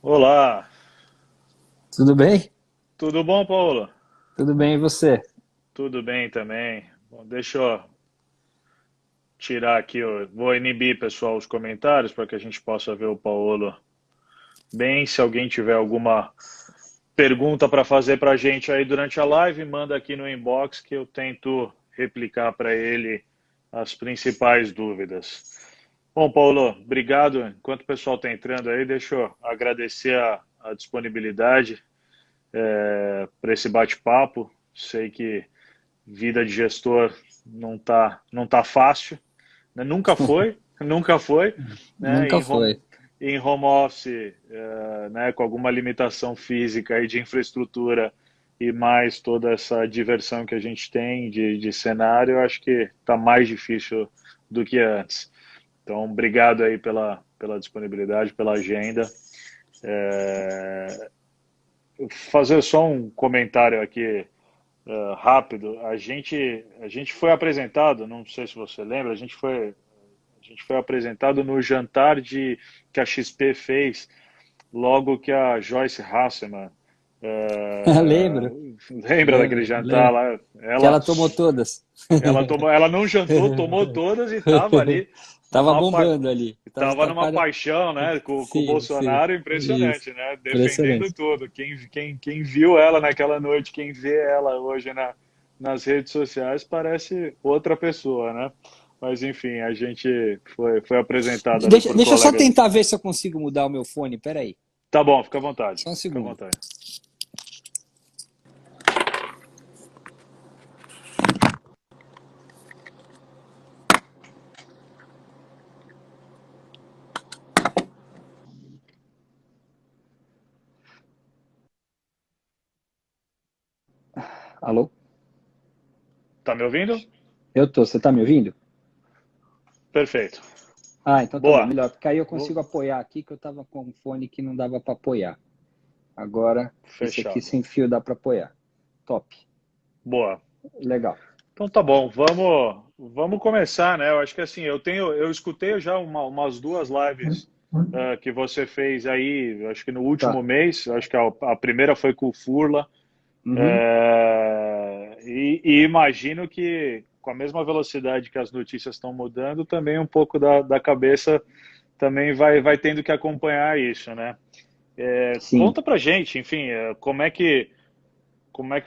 Olá, Tudo bem? tudo bom, Paulo? Tudo bem, e você? Tudo bem também. Bom, deixa eu tirar aqui, vou inibir, pessoal, os comentários para que a gente possa ver o Paulo bem. Se alguém tiver alguma pergunta para fazer para a gente aí durante a live, manda aqui no inbox que eu tento replicar para ele as principais dúvidas. Bom, Paulo, obrigado. Enquanto o pessoal está entrando aí, deixa eu agradecer a disponibilidade para esse bate-papo. Sei que vida de gestor não tá fácil, né? Nunca foi, nunca foi, né? Nunca foi. Em home office, né? Com alguma limitação física e de infraestrutura e mais toda essa diversão que a gente tem de cenário, eu acho que está mais difícil do que antes. Então, obrigado aí pela disponibilidade, pela agenda. É, fazer só um comentário aqui rápido. A gente foi apresentado, não sei se você lembra, a gente foi apresentado no jantar que a XP fez logo que a Joyce Hasselman, é, Lembro, lembra daquele lembro, jantar lembro. lá? Que Ela ela tomou todas. ela não jantou, tomou todas e estava ali Tava numa bombando ali. Tava estava numa estampado. paixão, né, com o Sim, sim. Bolsonaro, Isso. impressionante, né, defendendo Impressionante. tudo. Quem viu ela naquela noite, quem vê ela hoje nas redes sociais, parece outra pessoa, né? Mas enfim, a gente foi apresentado ali por Deixa eu só colegas. tentar ver se eu consigo mudar o meu fone. Peraí. Tá bom, fica à vontade, Só um fica à segundo. vontade. Alô? Tá me ouvindo? Eu tô. Você tá me ouvindo? Perfeito. Ah, então tá bom. Boa. Melhor, porque aí eu Vou consigo apoiar aqui, que eu tava com um fone que não dava para apoiar. Agora, esse aqui fechado. sem fio dá para apoiar. Top. Boa. Legal. Então tá bom, vamos começar, né? Eu acho que assim, eu escutei já umas duas lives que você fez aí, acho que no último Tá. mês, acho que a primeira foi com o Furla, Uhum. e imagino que com a mesma velocidade que as notícias estão mudando, também um pouco da cabeça também vai tendo que acompanhar isso, né? Sim. Conta pra gente, enfim, como é que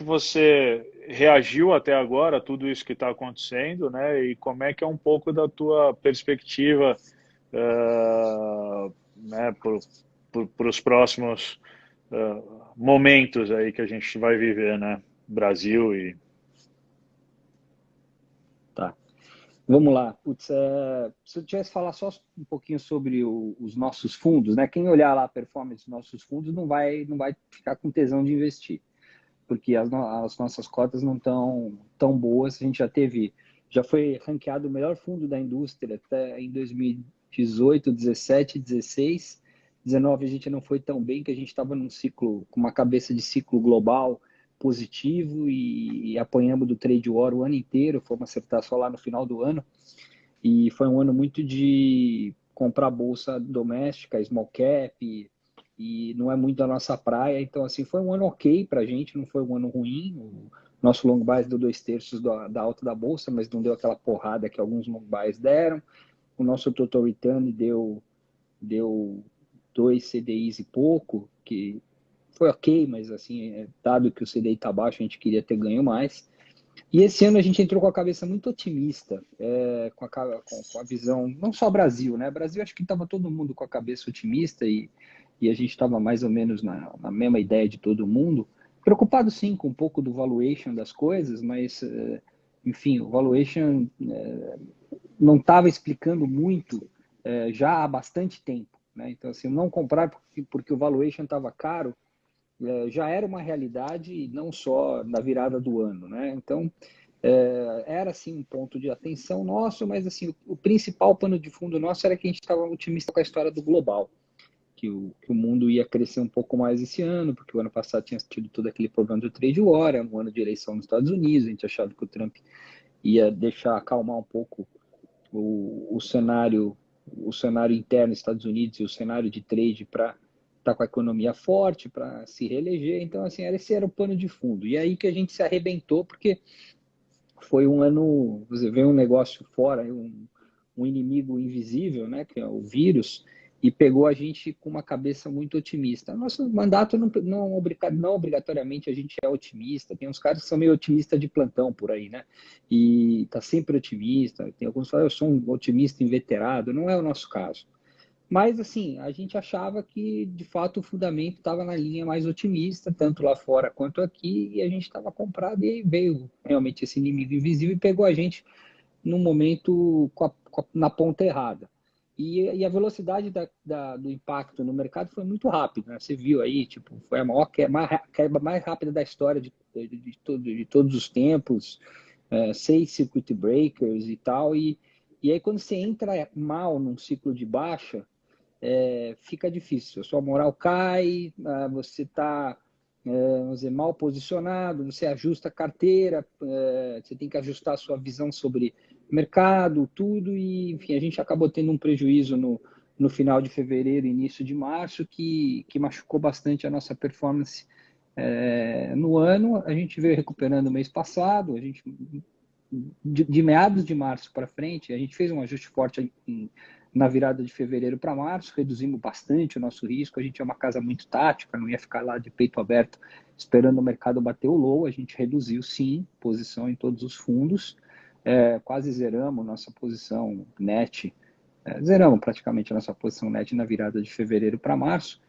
você reagiu até agora a tudo isso que está acontecendo, né? E como é que é um pouco da tua perspectiva, né, para os próximos momentos aí que a gente vai viver, né? Brasil e Tá. Vamos lá. Putz, se eu tivesse falar só um pouquinho sobre os nossos fundos, né? Quem olhar lá a performance dos nossos fundos não vai ficar com tesão de investir, porque as nossas cotas não estão tão boas. A gente já foi ranqueado o melhor fundo da indústria até em 2018, 17, 16. 19 a gente não foi tão bem, que a gente estava num ciclo, com uma cabeça de ciclo global positivo e apanhamos do trade war o ano inteiro, fomos acertar só lá no final do ano. E foi um ano muito de comprar bolsa doméstica, small cap, e não é muito a nossa praia. Então, assim, foi um ano ok para a gente, não foi um ano ruim. O nosso long bias deu 2/3 da alta da bolsa, mas não deu aquela porrada que alguns long bias deram. O nosso total return deu 2 CDIs e pouco, que foi ok, mas assim, dado que o CDI está baixo, a gente queria ter ganho mais. E esse ano a gente entrou com a cabeça muito otimista, com a visão, não só Brasil, né? Brasil acho que estava todo mundo com a cabeça otimista e a gente estava mais ou menos na mesma ideia de todo mundo. Preocupado sim com um pouco do valuation das coisas, mas enfim, o valuation não estava explicando muito já há bastante tempo, né? Então assim, não comprar porque o valuation estava caro já era uma realidade não só na virada do ano, né? Então era assim um ponto de atenção nosso, mas assim o principal pano de fundo nosso era que a gente estava otimista com a história do global, que o mundo ia crescer um pouco mais esse ano, porque o ano passado tinha tido todo aquele problema do trade war, era um ano de eleição nos Estados Unidos, a gente achava que o Trump ia deixar acalmar um pouco o cenário interno dos Estados Unidos e o cenário de trade para tá com a economia forte para se reeleger. Então, assim, esse era o pano de fundo. E aí que a gente se arrebentou, porque foi um ano, você vê um negócio fora, um inimigo invisível, né, que é o vírus, e pegou a gente com uma cabeça muito otimista. Nosso mandato não obrigatoriamente a gente é otimista, tem uns caras que são meio otimistas de plantão por aí, né? E tá sempre otimista, tem alguns que falam, eu sou um otimista inveterado, não é o nosso caso. Mas, assim, a gente achava que, de fato, o fundamento estava na linha mais otimista, tanto lá fora quanto aqui, e a gente estava comprado, e aí veio realmente esse inimigo invisível e pegou a gente num momento na ponta errada. E a velocidade do impacto no mercado foi muito rápida, né? Você viu aí, tipo, foi a maior queda mais rápida da história de todos os tempos, 6 circuit breakers e tal, e aí quando você entra mal num ciclo de baixa, fica difícil. A sua moral cai, você está vamos dizer, mal posicionado, você ajusta a carteira, você tem que ajustar a sua visão sobre mercado, tudo, e enfim, a gente acabou tendo um prejuízo no final de fevereiro, início de março, que machucou bastante a nossa performance no ano. A gente veio recuperando o mês passado, a gente de meados de março para frente, a gente fez um ajuste forte na virada de fevereiro para março, reduzimos bastante o nosso risco. A gente é uma casa muito tática, não ia ficar lá de peito aberto esperando o mercado bater o low. A gente reduziu, sim, posição em todos os fundos, quase zeramos nossa posição net, zeramos praticamente a nossa posição net na virada de fevereiro para março,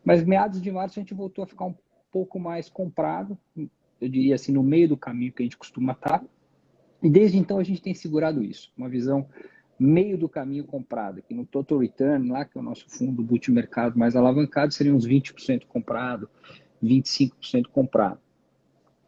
mas meados de março a gente voltou a ficar um pouco mais comprado, eu diria assim, no meio do caminho que a gente costuma estar. E desde então a gente tem segurado isso, uma visão meio do caminho comprado, que no total return, lá que é o nosso fundo multimercado mais alavancado, seria uns 20% comprado, 25% comprado.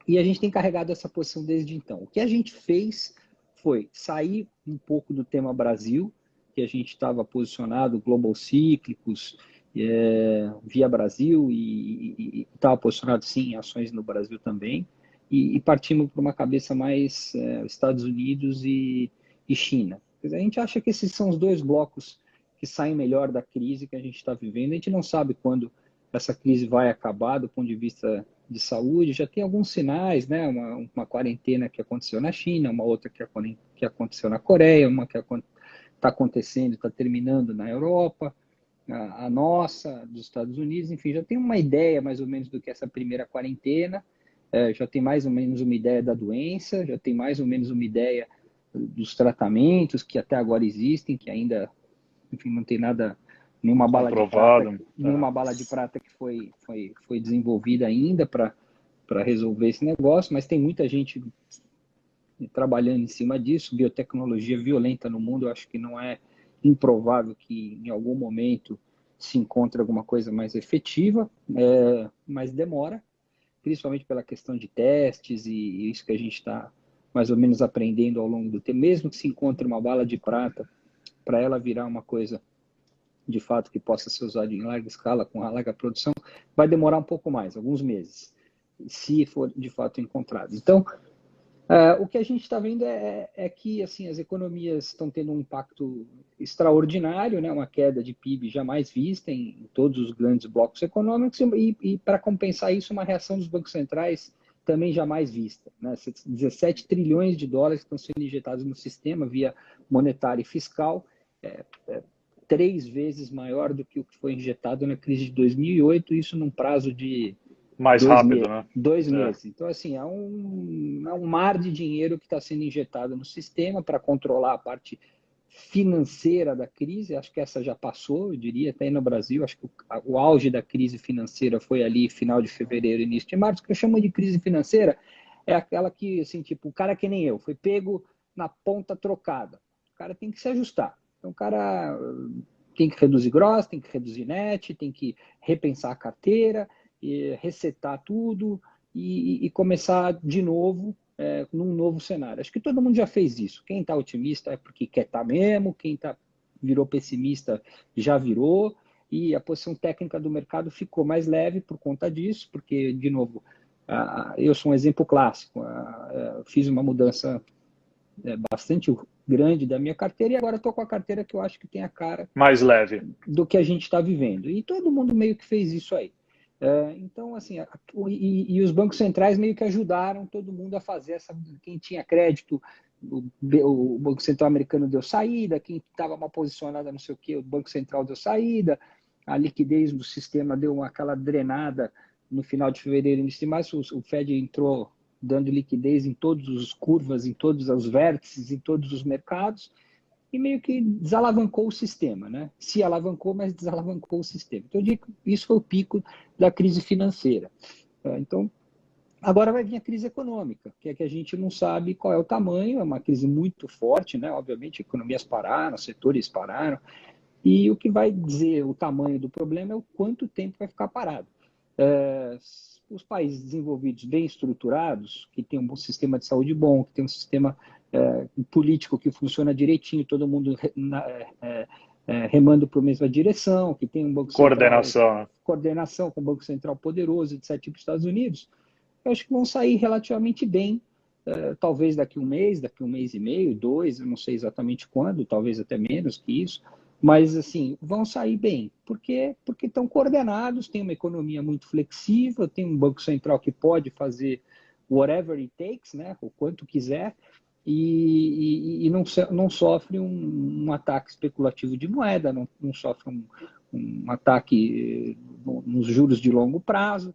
E a gente tem carregado essa posição desde então. O que a gente fez foi sair um pouco do tema Brasil, que a gente estava posicionado, Global Cíclicos, Via Brasil, e estava posicionado sim em ações no Brasil também, e partimos para uma cabeça mais Estados Unidos e China. A gente acha que esses são os dois blocos que saem melhor da crise que a gente está vivendo. A gente não sabe quando essa crise vai acabar do ponto de vista de saúde. Já tem alguns sinais, né? Uma quarentena que aconteceu na China, uma outra que aconteceu na Coreia, uma que está acontecendo, está terminando na Europa, a nossa, dos Estados Unidos, enfim, já tem uma ideia mais ou menos do que essa primeira quarentena, já tem mais ou menos uma ideia da doença, já tem mais ou menos uma ideia dos tratamentos que até agora existem, que ainda, enfim, não tem nada, nenhuma bala de prata que foi desenvolvida ainda para resolver esse negócio, mas tem muita gente trabalhando em cima disso. Biotecnologia violenta no mundo, eu acho que não é improvável que em algum momento se encontre alguma coisa mais efetiva, mas demora, principalmente pela questão de testes e isso que a gente está mais ou menos aprendendo ao longo do tempo. Mesmo que se encontre uma bala de prata, para ela virar uma coisa de fato que possa ser usada em larga escala, com a larga produção, vai demorar um pouco mais, alguns meses, se for de fato encontrado. Então, o que a gente está vendo é que assim, as economias estão tendo um impacto extraordinário, né? Uma queda de PIB jamais vista em todos os grandes blocos econômicos, e para compensar isso, uma reação dos bancos centrais também jamais vista, né? 17 trilhões de dólares estão sendo injetados no sistema via monetária e fiscal, 3 vezes maior do que o que foi injetado na crise de 2008, isso num prazo de mais rápido, né? 2 meses. Então, assim, é um mar de dinheiro que está sendo injetado no sistema para controlar a parte financeira da crise. Acho que essa já passou, eu diria, até aí no Brasil. Acho que o auge da crise financeira foi ali final de fevereiro, início de março. O que eu chamo de crise financeira é aquela que, assim, tipo, o cara que nem eu, foi pego na ponta trocada. O cara tem que se ajustar. Então, o cara tem que reduzir gross, tem que reduzir net, tem que repensar a carteira, resetar tudo e começar de novo num novo cenário. Acho que todo mundo já fez isso. Quem está otimista é porque quer estar mesmo, quem virou pessimista já virou, e a posição técnica do mercado ficou mais leve por conta disso, porque, de novo, eu sou um exemplo clássico. Fiz uma mudança bastante grande da minha carteira, e agora estou com a carteira que eu acho que tem a cara Mais leve. do que a gente está vivendo. E todo mundo meio que fez isso aí. Então, assim, os bancos centrais meio que ajudaram todo mundo a fazer essa. Quem tinha crédito, o Banco Central americano deu saída, quem estava mal posicionado, não sei o quê, o Banco Central deu saída, a liquidez do sistema deu aquela drenada no final de fevereiro, início de março, o Fed entrou dando liquidez em todas as curvas, em todos os vértices, em todos os mercados, e meio que desalavancou o sistema, né? Se alavancou, mas desalavancou o sistema. Então, eu digo que isso foi o pico da crise financeira. Então, agora vai vir a crise econômica, que é que a gente não sabe qual é o tamanho, é uma crise muito forte, né? Obviamente, economias pararam, setores pararam, e o que vai dizer o tamanho do problema é o quanto tempo vai ficar parado. Os países desenvolvidos bem estruturados, que tem um bom sistema de saúde bom, que tem um sistema político que funciona direitinho, todo mundo remando para a mesma direção, que tem um banco central, coordenação com um banco central poderoso, etc., tipo os Estados Unidos, eu acho que vão sair relativamente bem, talvez daqui um mês e meio, 2, eu não sei exatamente quando, talvez até menos que isso, mas assim, vão sair bem, porque estão coordenados, tem uma economia muito flexível, tem um banco central que pode fazer whatever it takes, né, o quanto quiser, e não sofre um ataque especulativo de moeda, não sofre um ataque nos juros de longo prazo.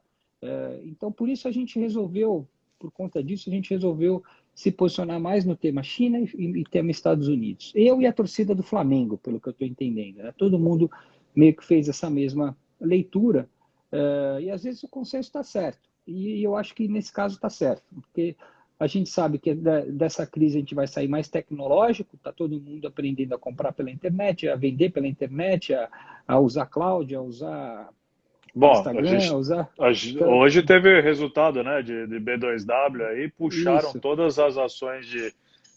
Então, por isso a gente resolveu, por conta disso, a gente resolveu se posicionar mais no tema China e tema Estados Unidos. Eu e a torcida do Flamengo, pelo que eu estou entendendo. Né? Todo mundo meio que fez essa mesma leitura, e às vezes o consenso está certo. E eu acho que nesse caso está certo, porque a gente sabe que dessa crise a gente vai sair mais tecnológico, está todo mundo aprendendo a comprar pela internet, a vender pela internet, a usar cloud, a usar Bom, Instagram, a usar... hoje teve resultado, né, de B2W aí, puxaram Isso, todas as ações de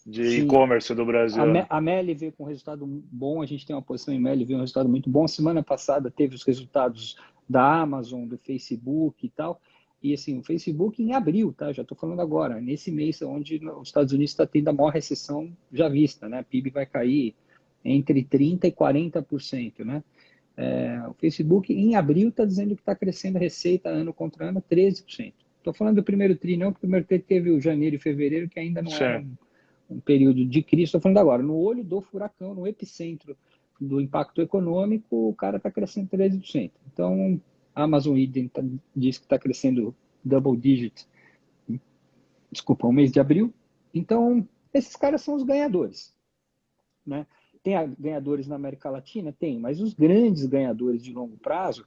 sim. e-commerce do Brasil, né? A Meli veio com um resultado bom, a gente tem uma posição em Meli, veio um resultado muito bom. Semana passada teve os resultados da Amazon, do Facebook e tal. E assim, o Facebook em abril, tá? Já estou falando agora, nesse mês onde os Estados Unidos está tendo a maior recessão já vista, né? A PIB vai cair entre 30% e 40%, né? O Facebook em abril está dizendo que está crescendo a receita ano contra ano 13%. Estou falando do primeiro tri, não, porque o primeiro tri teve o janeiro e fevereiro, que ainda não era Sim. um período de crise. Estou falando agora, no olho do furacão, no epicentro do impacto econômico, o cara está crescendo 13%. Então, a Amazon Idem diz que está crescendo double digit, desculpa, o mês de abril. Então, esses caras são os ganhadores, né? Tem ganhadores na América Latina? Tem, mas os grandes ganhadores de longo prazo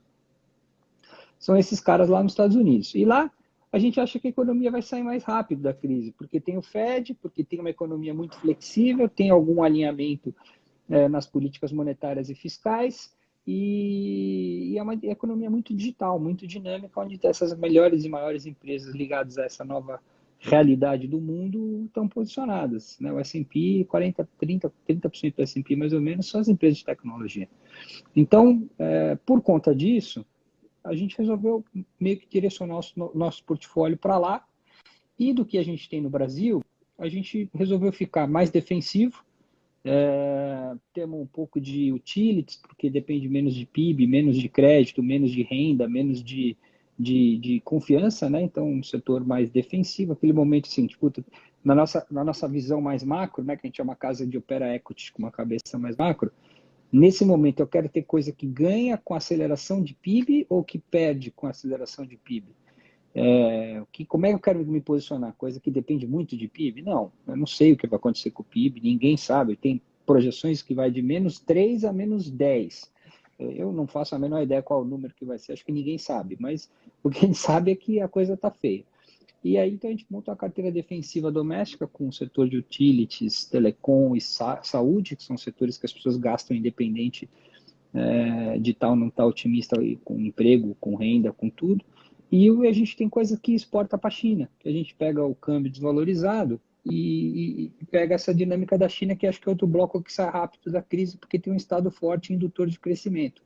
são esses caras lá nos Estados Unidos. E lá a gente acha que a economia vai sair mais rápido da crise, porque tem o Fed, porque tem uma economia muito flexível, tem algum alinhamento nas políticas monetárias e fiscais, e é uma economia muito digital, muito dinâmica, onde essas melhores e maiores empresas ligadas a essa nova realidade do mundo estão posicionadas. Né? O S&P, 30% do S&P mais ou menos, são as empresas de tecnologia. Então, por conta disso, a gente resolveu meio que direcionar o nosso portfólio para lá, e do que a gente tem no Brasil, a gente resolveu ficar mais defensivo, temos um pouco de utilities, porque depende menos de PIB, menos de crédito, menos de renda, menos de confiança, né? Então, um setor mais defensivo, aquele momento assim, tipo, na nossa visão mais macro, né? Que a gente é uma casa de opera equity com uma cabeça mais macro, nesse momento eu quero ter coisa que ganha com aceleração de PIB ou que perde com aceleração de PIB? Como é que eu quero me posicionar? Coisa que depende muito de PIB? Não, eu não sei o que vai acontecer com o PIB, ninguém sabe. Tem projeções que vai de -3 a -10. Eu não faço a menor ideia qual o número que vai ser, acho que ninguém sabe, mas o que a gente sabe é que a coisa está feia. E aí, então, a gente montou uma carteira defensiva doméstica com o setor de utilities, telecom e saúde, que são setores que as pessoas gastam independente de estar ou não estar otimista com emprego, com renda, com tudo. E a gente tem coisa que exporta para a China, que a gente pega o câmbio desvalorizado e pega essa dinâmica da China, que acho que é outro bloco que sai rápido da crise, porque tem um estado forte indutor de crescimento.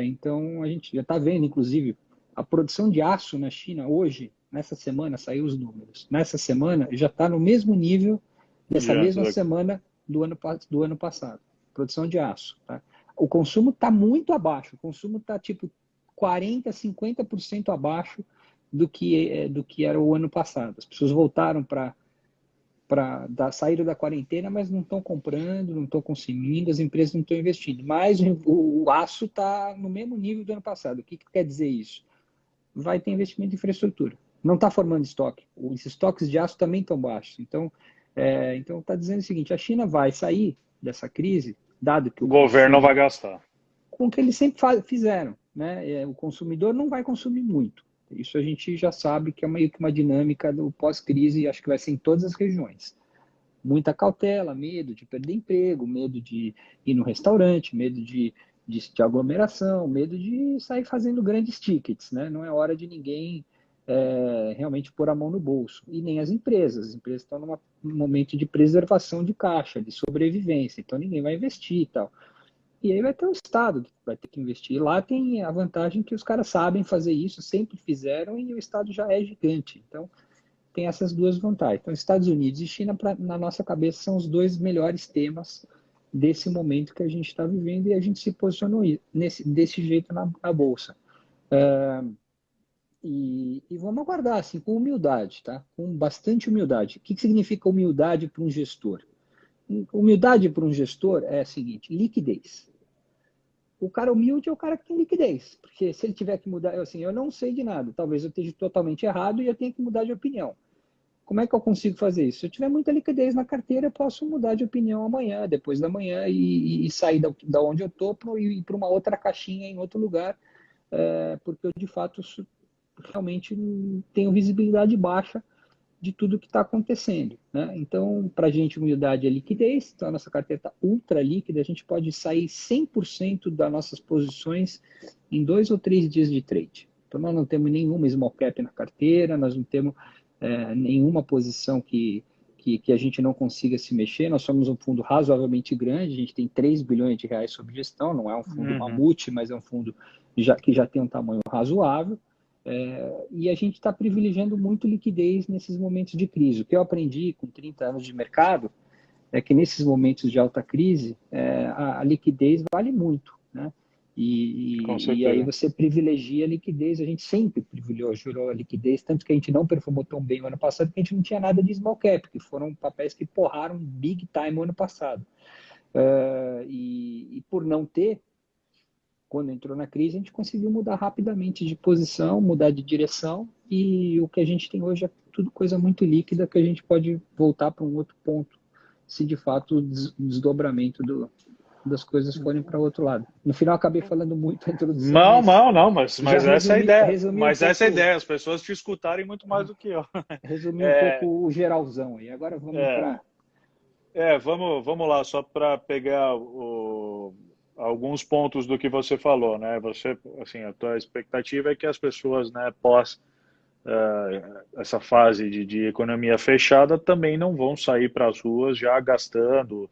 Então, a gente já está vendo, inclusive, a produção de aço na China hoje, nessa semana, saiu os números. Nessa semana, já está no mesmo nível dessa mesma semana do ano passado, produção de aço. Tá? O consumo está muito abaixo, o consumo está tipo 40%, 50% abaixo do que era o ano passado. As pessoas voltaram saíram da quarentena, mas não estão comprando, não estão consumindo, as empresas não estão investindo. Mas o aço está no mesmo nível do ano passado. O que quer dizer isso? Vai ter investimento em infraestrutura. Não está formando estoque. Os estoques de aço também estão baixos. Então, está dizendo o seguinte, a China vai sair dessa crise, dado que O o governo consumo, vai gastar. com o que eles sempre fizeram. Né? O consumidor não vai consumir muito. Isso a gente já sabe que é meio que uma dinâmica do pós-crise, acho que vai ser em todas as regiões. Muita cautela, medo de perder emprego, medo de ir no restaurante, medo de aglomeração, medo de sair fazendo grandes tickets. Né? Não é hora de ninguém realmente pôr a mão no bolso. E nem as empresas. As empresas estão num momento de preservação de caixa, de sobrevivência. Então ninguém vai investir e tal. E aí vai ter o Estado que vai ter que investir. E lá tem a vantagem que os caras sabem fazer isso, sempre fizeram, e o Estado já é gigante. Então, tem essas duas vantagens. Então, Estados Unidos e China, na nossa cabeça, são os dois melhores temas desse momento que a gente está vivendo, e a gente se posicionou desse jeito na Bolsa. E vamos aguardar, assim, com humildade, tá? Com bastante humildade. O que significa humildade para um gestor? Humildade para um gestor é a seguinte: liquidez. O cara humilde é o cara que tem liquidez, porque se ele tiver que mudar, eu não sei de nada, talvez eu esteja totalmente errado e eu tenha que mudar de opinião. Como é que eu consigo fazer isso? Se eu tiver muita liquidez na carteira, eu posso mudar de opinião amanhã, depois da manhã, e sair da onde eu estou e ir para uma outra caixinha em outro lugar, porque eu, de fato, realmente tenho visibilidade baixa de tudo que está acontecendo. Né? Então, para a gente, humildade é liquidez, então a nossa carteira está ultra líquida, a gente pode sair 100% das nossas posições em 2 ou 3 dias de trade. Então, nós não temos nenhuma small cap na carteira, nós não temos nenhuma posição que a gente não consiga se mexer. Nós somos um fundo razoavelmente grande, a gente tem 3 bilhões de reais sob gestão, não é um fundo mamute, mas é um fundo que já tem um tamanho razoável. E a gente está privilegiando muito liquidez nesses momentos de crise. O que eu aprendi com 30 anos de mercado é que nesses momentos de alta crise, a liquidez vale muito. Né? E aí você privilegia a liquidez. A gente sempre privilegiou a liquidez, tanto que a gente não performou tão bem o ano passado, porque a gente não tinha nada de small cap, que foram papéis que porraram big time o ano passado. E por não ter, quando entrou na crise, a gente conseguiu mudar rapidamente de posição, mudar de direção, e o que a gente tem hoje é tudo coisa muito líquida que a gente pode voltar para um outro ponto, se de fato o desdobramento das coisas forem para o outro lado. No final, acabei falando muito a introdução, mas essa é a ideia. Mas essa é a ideia, as pessoas te escutarem muito mais do que eu. Resumi um pouco o geralzão aí. Agora vamos para... vamos lá, só para pegar alguns pontos do que você falou, né? Você, assim, a tua expectativa é que as pessoas, né, pós essa fase de economia fechada, também não vão sair para as ruas já gastando,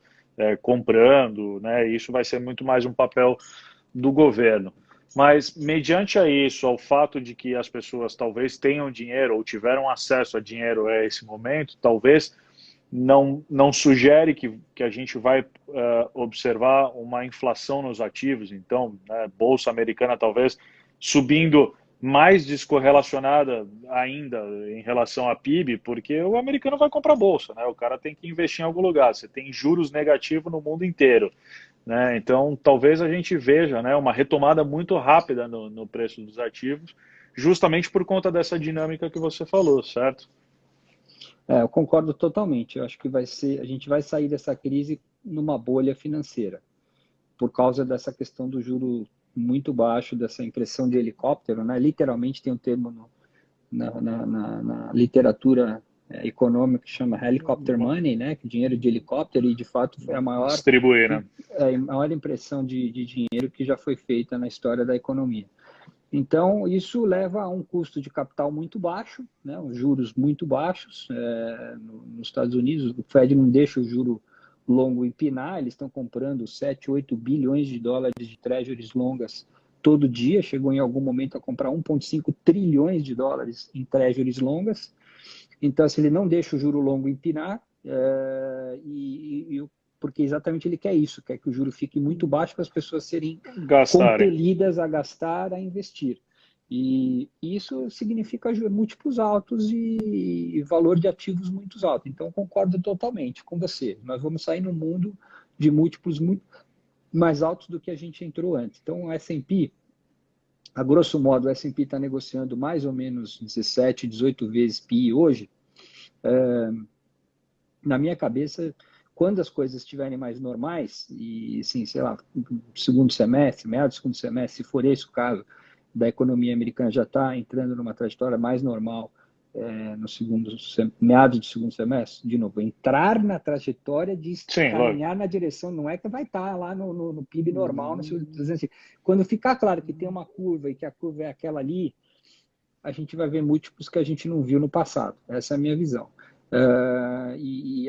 comprando, né? Isso vai ser muito mais um papel do governo. Mas, mediante a isso, ao fato de que as pessoas talvez tenham dinheiro ou tiveram acesso a dinheiro a esse momento, talvez não sugere que a gente vai observar uma inflação nos ativos. Então, né, Bolsa Americana talvez subindo mais descorrelacionada ainda em relação à PIB, porque o americano vai comprar bolsa, né? O cara tem que investir em algum lugar. Você tem juros negativos no mundo inteiro, né? Então, talvez a gente veja, né, uma retomada muito rápida no preço dos ativos, justamente por conta dessa dinâmica que você falou, certo? Eu concordo totalmente. Eu acho que a gente vai sair dessa crise numa bolha financeira, por causa dessa questão do juro muito baixo, dessa impressão de helicóptero, né? Literalmente tem um termo na literatura econômica que chama helicopter money, né? Que dinheiro de helicóptero, e de fato foi Distribuir, né? a maior impressão de dinheiro que já foi feita na história da economia. Então, isso leva a um custo de capital muito baixo, né, os juros muito baixos. Nos Estados Unidos, o Fed não deixa o juro longo empinar, eles estão comprando 7, 8 bilhões de dólares de treasuries longas todo dia, chegou em algum momento a comprar 1,5 trilhões de dólares em treasuries longas. Então, se ele não deixa o juro longo empinar, porque exatamente ele quer isso, quer que o juro fique muito baixo para as pessoas serem Gastarem. compelidas a gastar, a investir. E isso significa múltiplos altos e valor de ativos muito alto. Então, concordo totalmente com você. Nós vamos sair num mundo de múltiplos muito mais altos do que a gente entrou antes. Então, o S&P, a grosso modo, o S&P está negociando mais ou menos 17, 18 vezes PI hoje. Na minha cabeça, quando as coisas estiverem mais normais, e assim, sei lá, segundo semestre, meados do segundo semestre, se for esse o caso, da economia americana já está entrando numa trajetória mais normal no meados do segundo semestre, de novo, entrar na trajetória de Sim, lógico. caminhar na direção, não é que vai estar lá no PIB normal, quando ficar claro que tem uma curva e que a curva é aquela ali, a gente vai ver múltiplos que a gente não viu no passado. Essa é a minha visão.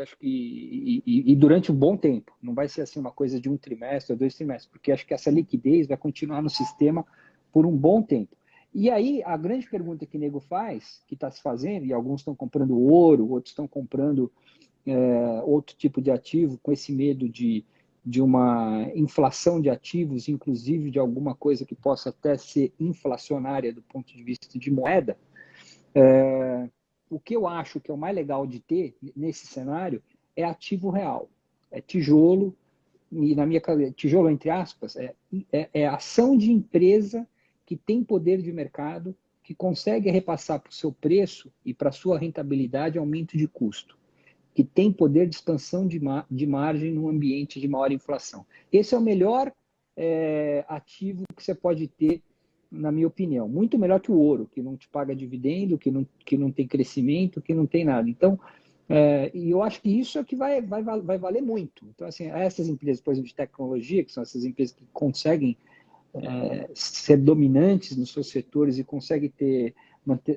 Acho que durante um bom tempo, não vai ser assim uma coisa de um trimestre ou 2 trimestres, porque acho que essa liquidez vai continuar no sistema por um bom tempo. E aí, a grande pergunta que o nego faz, que está se fazendo, e alguns estão comprando ouro, outros estão comprando outro tipo de ativo, com esse medo de uma inflação de ativos, inclusive de alguma coisa que possa até ser inflacionária do ponto de vista de moeda. O que eu acho que é o mais legal de ter nesse cenário é ativo real, é tijolo, e na minha cabeça, tijolo entre aspas, é ação de empresa que tem poder de mercado, que consegue repassar para o seu preço e para a sua rentabilidade aumento de custo, que tem poder de expansão de margem num ambiente de maior inflação. Esse é o melhor ativo que você pode ter, na minha opinião. Muito melhor que o ouro, que não te paga dividendo, que não tem crescimento, que não tem nada. Então, e eu acho que isso é que vai valer muito. Então, assim, essas empresas, por exemplo, de tecnologia, que são essas empresas que conseguem ser dominantes nos seus setores e conseguem ter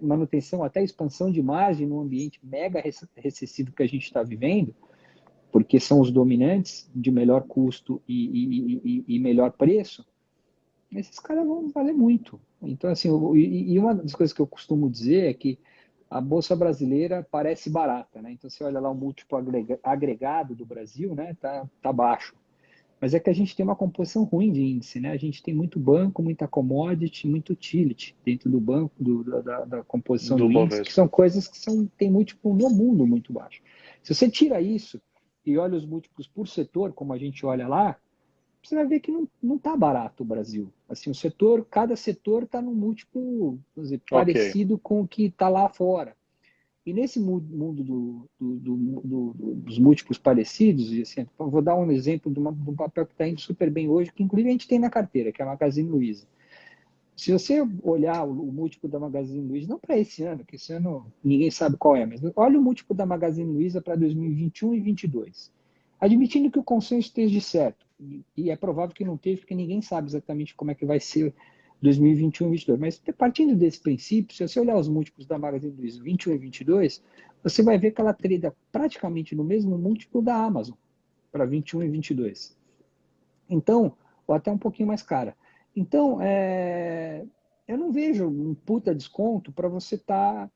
manutenção, até expansão de margem num ambiente mega recessivo que a gente está vivendo, porque são os dominantes de melhor custo e melhor preço, esses caras vão valer muito. Então, assim, uma das coisas que eu costumo dizer é que a Bolsa Brasileira parece barata, né? Então, você olha lá o múltiplo agregado do Brasil, né? Tá baixo. Mas é que a gente tem uma composição ruim de índice, né? A gente tem muito banco, muita commodity, muito utility dentro do banco, da composição Do do índice, que Bovespa. são coisas que tem múltiplo no mundo muito baixo. Se você tira isso e olha os múltiplos por setor, como a gente olha lá, você vai ver que não está barato o Brasil. Assim, cada setor está num múltiplo, vamos dizer, Ok. parecido com o que está lá fora. E nesse mundo dos múltiplos parecidos, e assim, vou dar um exemplo de um papel que está indo super bem hoje, que inclusive a gente tem na carteira, que é a Magazine Luiza. Se você olhar o múltiplo da Magazine Luiza, não para esse ano, que esse ano ninguém sabe qual é, mas olha o múltiplo da Magazine Luiza para 2021 e 2022. Admitindo que o consenso esteja certo, e é provável que não esteja, porque ninguém sabe exatamente como é que vai ser 2021 e 2022. Mas partindo desse princípio, se você olhar os múltiplos da Magazine Luiza 21 e 22, você vai ver que ela trade praticamente no mesmo múltiplo da Amazon para 21 e 22. Então, ou até um pouquinho mais cara. Então, eu não vejo um puta desconto para você estar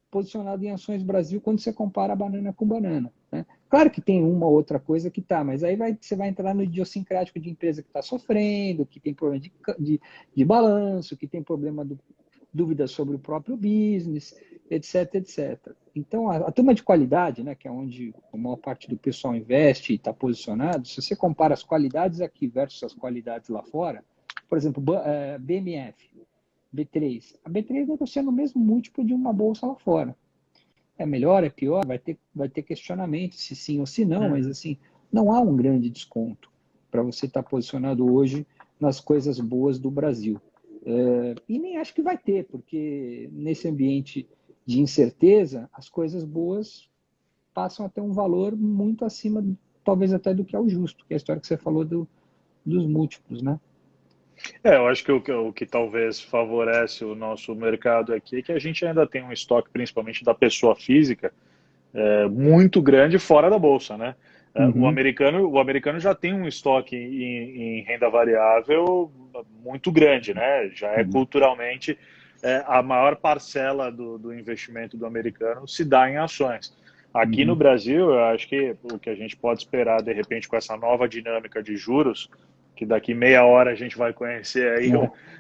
posicionado em ações Brasil quando você compara banana com banana. Né? Claro que tem uma ou outra coisa que tá, mas aí você vai entrar no idiosincrático de empresa que está sofrendo, que tem problema de balanço, que tem problema dúvidas sobre o próprio business, etc, etc. Então, a turma de qualidade, né, que é onde a maior parte do pessoal investe e está posicionado, se você compara as qualidades aqui versus as qualidades lá fora, por exemplo, BMF, B3. A B3 negocia no mesmo múltiplo de uma bolsa lá fora. É melhor, é pior? Vai ter questionamento se sim ou se não, mas assim, não há um grande desconto para você estar posicionado hoje nas coisas boas do Brasil. E nem acho que vai ter, porque nesse ambiente de incerteza, as coisas boas passam a ter um valor muito acima, talvez até do que é o justo, que é a história que você falou dos múltiplos, né? Eu acho que o que talvez favorece o nosso mercado aqui é que a gente ainda tem um estoque, principalmente da pessoa física, muito grande fora da bolsa, né? Uhum, O americano já tem um estoque em renda variável muito grande, né? Já é uhum, culturalmente a maior parcela do investimento do americano se dá em ações. Aqui no Uhum. Brasil, eu acho que o que a gente pode esperar, de repente, com essa nova dinâmica de juros, que daqui meia hora a gente vai conhecer aí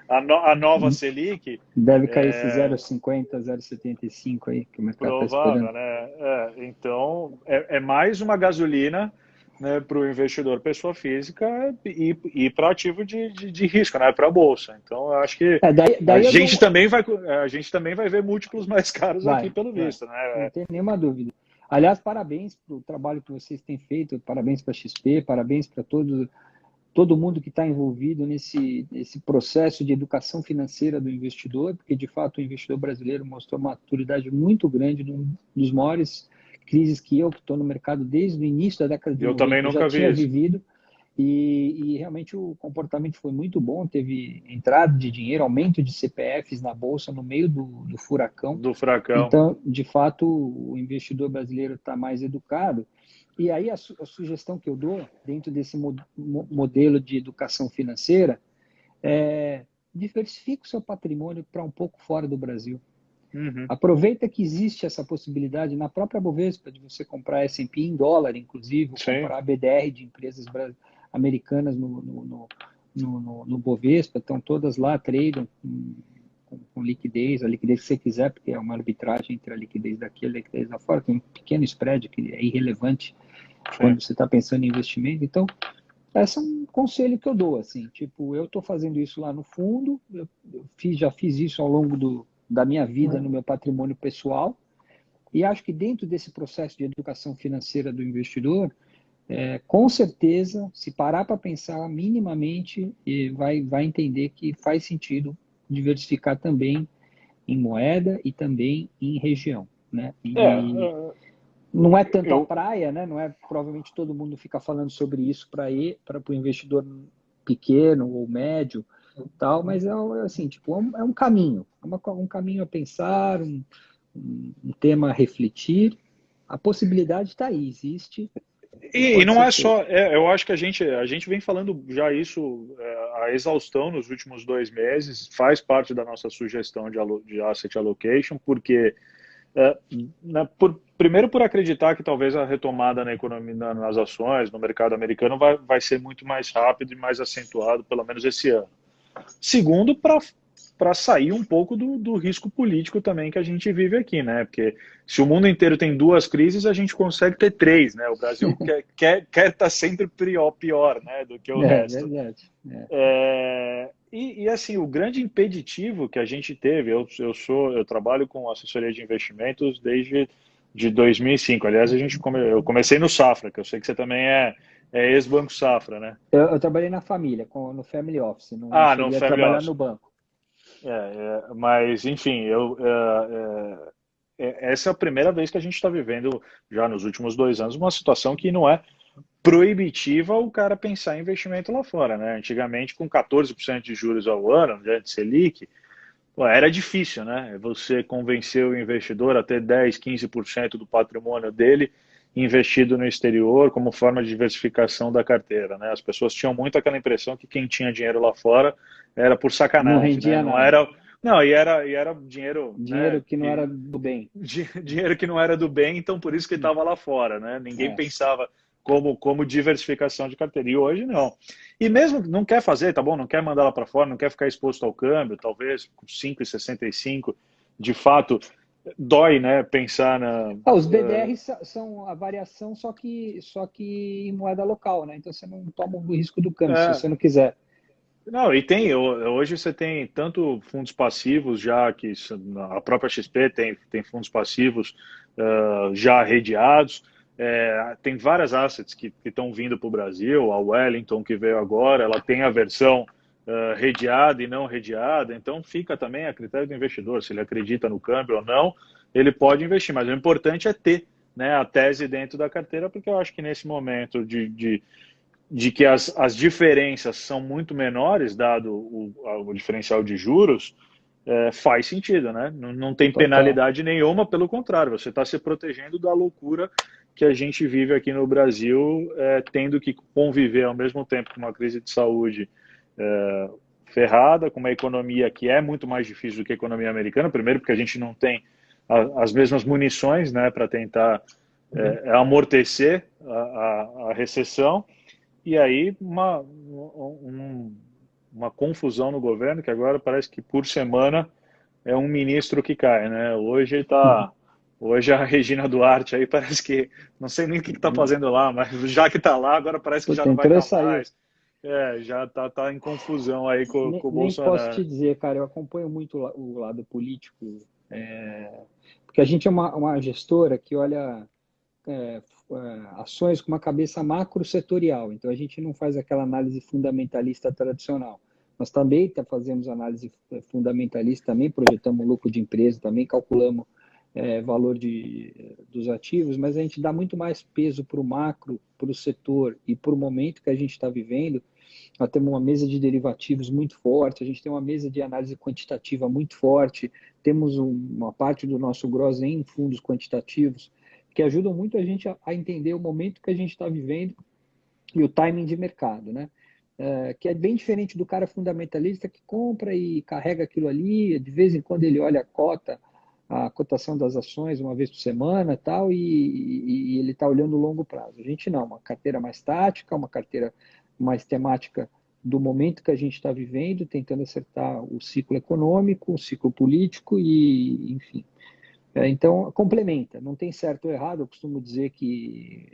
a nova Selic, Deve cair esse é 0,50, 0,75 aí que o mercado está esperando. provável, né? Então, é mais uma gasolina, né, para o investidor pessoa física e para ativo de risco, né, para a bolsa. Então, eu acho que Daí eu dou. a gente também vai ver múltiplos mais caros aqui, Vai, pelo vai. visto, Não né? tem nenhuma dúvida. Aliás, parabéns pelo trabalho que vocês têm feito, parabéns para a XP, parabéns para todo mundo que está envolvido nesse processo de educação financeira do investidor, porque de fato o investidor brasileiro mostrou uma maturidade muito grande, num dos maiores crises que estou no mercado desde o início da década de Eu também 90, já nunca vi tinha isso. vivido, e realmente o comportamento foi muito bom, teve entrada de dinheiro, aumento de CPFs na Bolsa no meio do furacão, Do furacão. então, de fato, o investidor brasileiro está mais educado. E aí a sugestão que eu dou dentro desse modelo de educação financeira é diversifique o seu patrimônio para um pouco fora do Brasil. Uhum. Aproveita que existe essa possibilidade na própria Bovespa de você comprar S&P em dólar, inclusive, ou Sim, comprar BDR de empresas americanas no Bovespa, estão todas lá, tradam com liquidez, a liquidez que você quiser, porque é uma arbitragem entre a liquidez daqui e a liquidez lá fora, tem um pequeno spread que é irrelevante sim. quando você está pensando em investimento. Então, esse é um conselho que eu dou, assim, tipo, eu estou fazendo isso lá no fundo, já fiz isso ao longo da minha vida no meu patrimônio pessoal, e acho que dentro desse processo de educação financeira do investidor, com certeza, se parar para pensar minimamente, vai entender que faz sentido diversificar também em moeda e também em região, né? E É, não é tanto a eu, praia, né? Não é provavelmente todo mundo fica falando sobre isso para o investidor pequeno ou médio, tal, mas assim, tipo, é um caminho, um caminho a pensar, um tema a refletir. A possibilidade está aí, existe e e pode não ser é só, feito. eu acho que a gente vem falando já isso a exaustão nos últimos 2 meses, faz parte da nossa sugestão de asset allocation, porque é, primeiro por acreditar que talvez a retomada na economia, nas ações, no mercado americano vai ser muito mais rápido e mais acentuado, pelo menos esse ano. Segundo, para sair um pouco do risco político também que a gente vive aqui, né? Porque se o mundo inteiro tem duas crises, a gente consegue ter três, né? O Brasil quer estar sempre pior, né, do que o É resto. verdade. Assim, o grande impeditivo que a gente teve, eu trabalho com assessoria de investimentos desde de 2005. Aliás, eu comecei no Safra, que eu sei que você também é ex-Banco Safra, né? Eu trabalhei na família, no family office, não Ah, no cheguei a Family trabalhar Office. no banco. Mas, enfim, essa é a primeira vez que a gente está vivendo, já nos últimos 2 anos, uma situação que não é proibitiva o cara pensar em investimento lá fora, né? Antigamente, com 14% de juros ao ano, né, de Selic, pô, era difícil, né? Você convencer o investidor a ter 10, 15% do patrimônio dele investido no exterior como forma de diversificação da carteira, né? As pessoas tinham muito aquela impressão que quem tinha dinheiro lá fora era por Não sacanagem, né? rendia Não nada. era, não, e era dinheiro, Dinheiro né, que não era do bem. dinheiro que não era do bem, então por isso que estava lá fora, né? Ninguém É. pensava como diversificação de carteira. E hoje não. E mesmo não quer fazer, tá bom? Não quer mandar lá para fora, não quer ficar exposto ao câmbio, talvez com 5,65, de fato dói, né? Pensar na Os BDRs são a variação, só que em moeda local, né? Então você não toma o risco do câmbio, se é, você não quiser. não, e hoje você tem tanto fundos passivos já que a própria XP tem fundos passivos já arrediados. Tem várias assets que estão vindo para o Brasil, a Wellington que veio agora, ela tem a versão redeada e não redeada, então fica também a critério do investidor, se ele acredita no câmbio ou não, ele pode investir, mas o importante é ter, né, a tese dentro da carteira, porque eu acho que nesse momento de que as diferenças são muito menores, dado o diferencial de juros, faz sentido, né? Não tem Total. penalidade nenhuma, pelo contrário, você está se protegendo da loucura que a gente vive aqui no Brasil, tendo que conviver ao mesmo tempo com uma crise de saúde ferrada, com uma economia que é muito mais difícil do que a economia americana, primeiro porque a gente não tem as mesmas munições, né, para tentar é amortecer a recessão, e aí uma confusão no governo, que agora parece que por semana é um ministro que cai, né? Hoje a Regina Duarte aí parece que, não sei nem o que está fazendo lá, mas já que está lá, agora parece que já Puta, não vai entrou e estar saiu. mais. Já tá em confusão aí com o Nem posso Bolsonaro. te dizer, cara, eu acompanho muito o lado político, porque a gente é uma gestora que olha ações com uma cabeça macro setorial, então a gente não faz aquela análise fundamentalista tradicional. Nós também fazemos análise fundamentalista, também projetamos lucro de empresa, também calculamos valor dos ativos, mas a gente dá muito mais peso para o macro, para o setor e para o momento que a gente está vivendo. Nós temos uma mesa de derivativos muito forte, a gente tem uma mesa de análise quantitativa muito forte, temos uma parte do nosso gross em fundos quantitativos, que ajudam muito a gente a entender o momento que a gente está vivendo e o timing de mercado, né? Que é bem diferente do cara fundamentalista que compra e carrega aquilo ali, de vez em quando ele olha a cotação das ações uma vez por semana tal, e ele está olhando o longo prazo. A gente não, uma carteira mais tática, uma carteira mais temática do momento que a gente está vivendo, tentando acertar o ciclo econômico, o ciclo político e, enfim. Então, complementa, não tem certo ou errado, eu costumo dizer que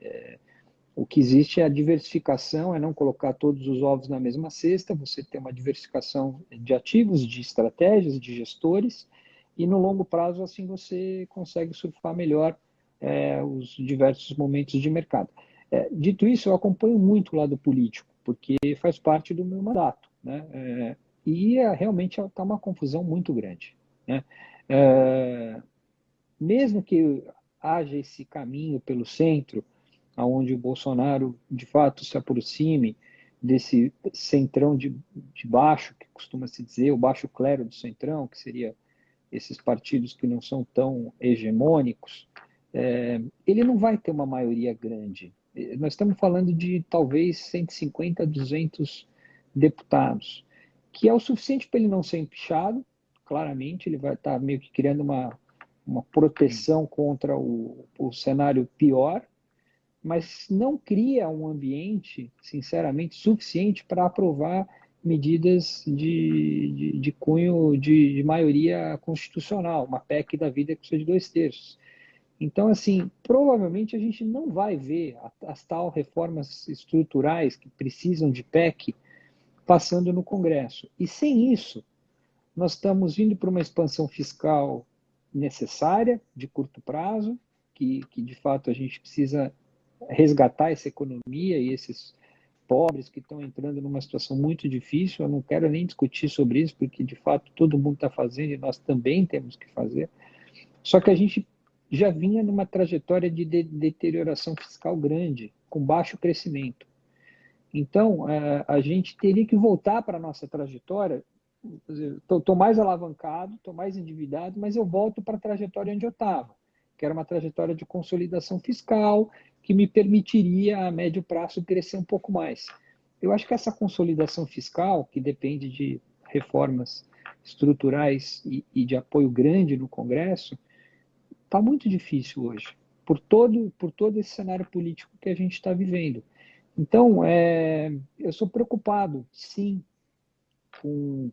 o que existe é a diversificação, é não colocar todos os ovos na mesma cesta, você tem uma diversificação de ativos, de estratégias, de gestores, e no longo prazo, assim, você consegue surfar melhor os diversos momentos de mercado. Dito isso, eu acompanho muito o lado político, porque faz parte do meu mandato, né? E realmente está uma confusão muito grande, né? Mesmo que haja esse caminho pelo centro, aonde o Bolsonaro de fato se aproxime desse centrão de baixo, que costuma se dizer, o baixo clero do centrão, que seria esses partidos que não são tão hegemônicos, ele não vai ter uma maioria grande. Nós estamos falando de talvez 150, 200 deputados, que é o suficiente para ele não ser empichado, claramente, ele vai estar meio que criando uma proteção contra o cenário pior, mas não cria um ambiente, sinceramente, suficiente para aprovar medidas de cunho de maioria constitucional, uma PEC da vida que precisa de 2/3. Então, assim, provavelmente a gente não vai ver as tal reformas estruturais que precisam de PEC passando no Congresso. E sem isso, nós estamos indo para uma expansão fiscal necessária, de curto prazo, que de fato a gente precisa resgatar essa economia e esses pobres que estão entrando numa situação muito difícil. Eu não quero nem discutir sobre isso, porque de fato todo mundo está fazendo e nós também temos que fazer. Só que a gente já vinha numa trajetória de deterioração fiscal grande, com baixo crescimento. Então, a gente teria que voltar para a nossa trajetória. Estou mais alavancado, estou mais endividado, mas eu volto para a trajetória onde eu estava, que era uma trajetória de consolidação fiscal, que me permitiria, a médio prazo, crescer um pouco mais. Eu acho que essa consolidação fiscal, que depende de reformas estruturais e de apoio grande no Congresso, está muito difícil hoje, por todo esse cenário político que a gente está vivendo. Então, eu sou preocupado, sim, com,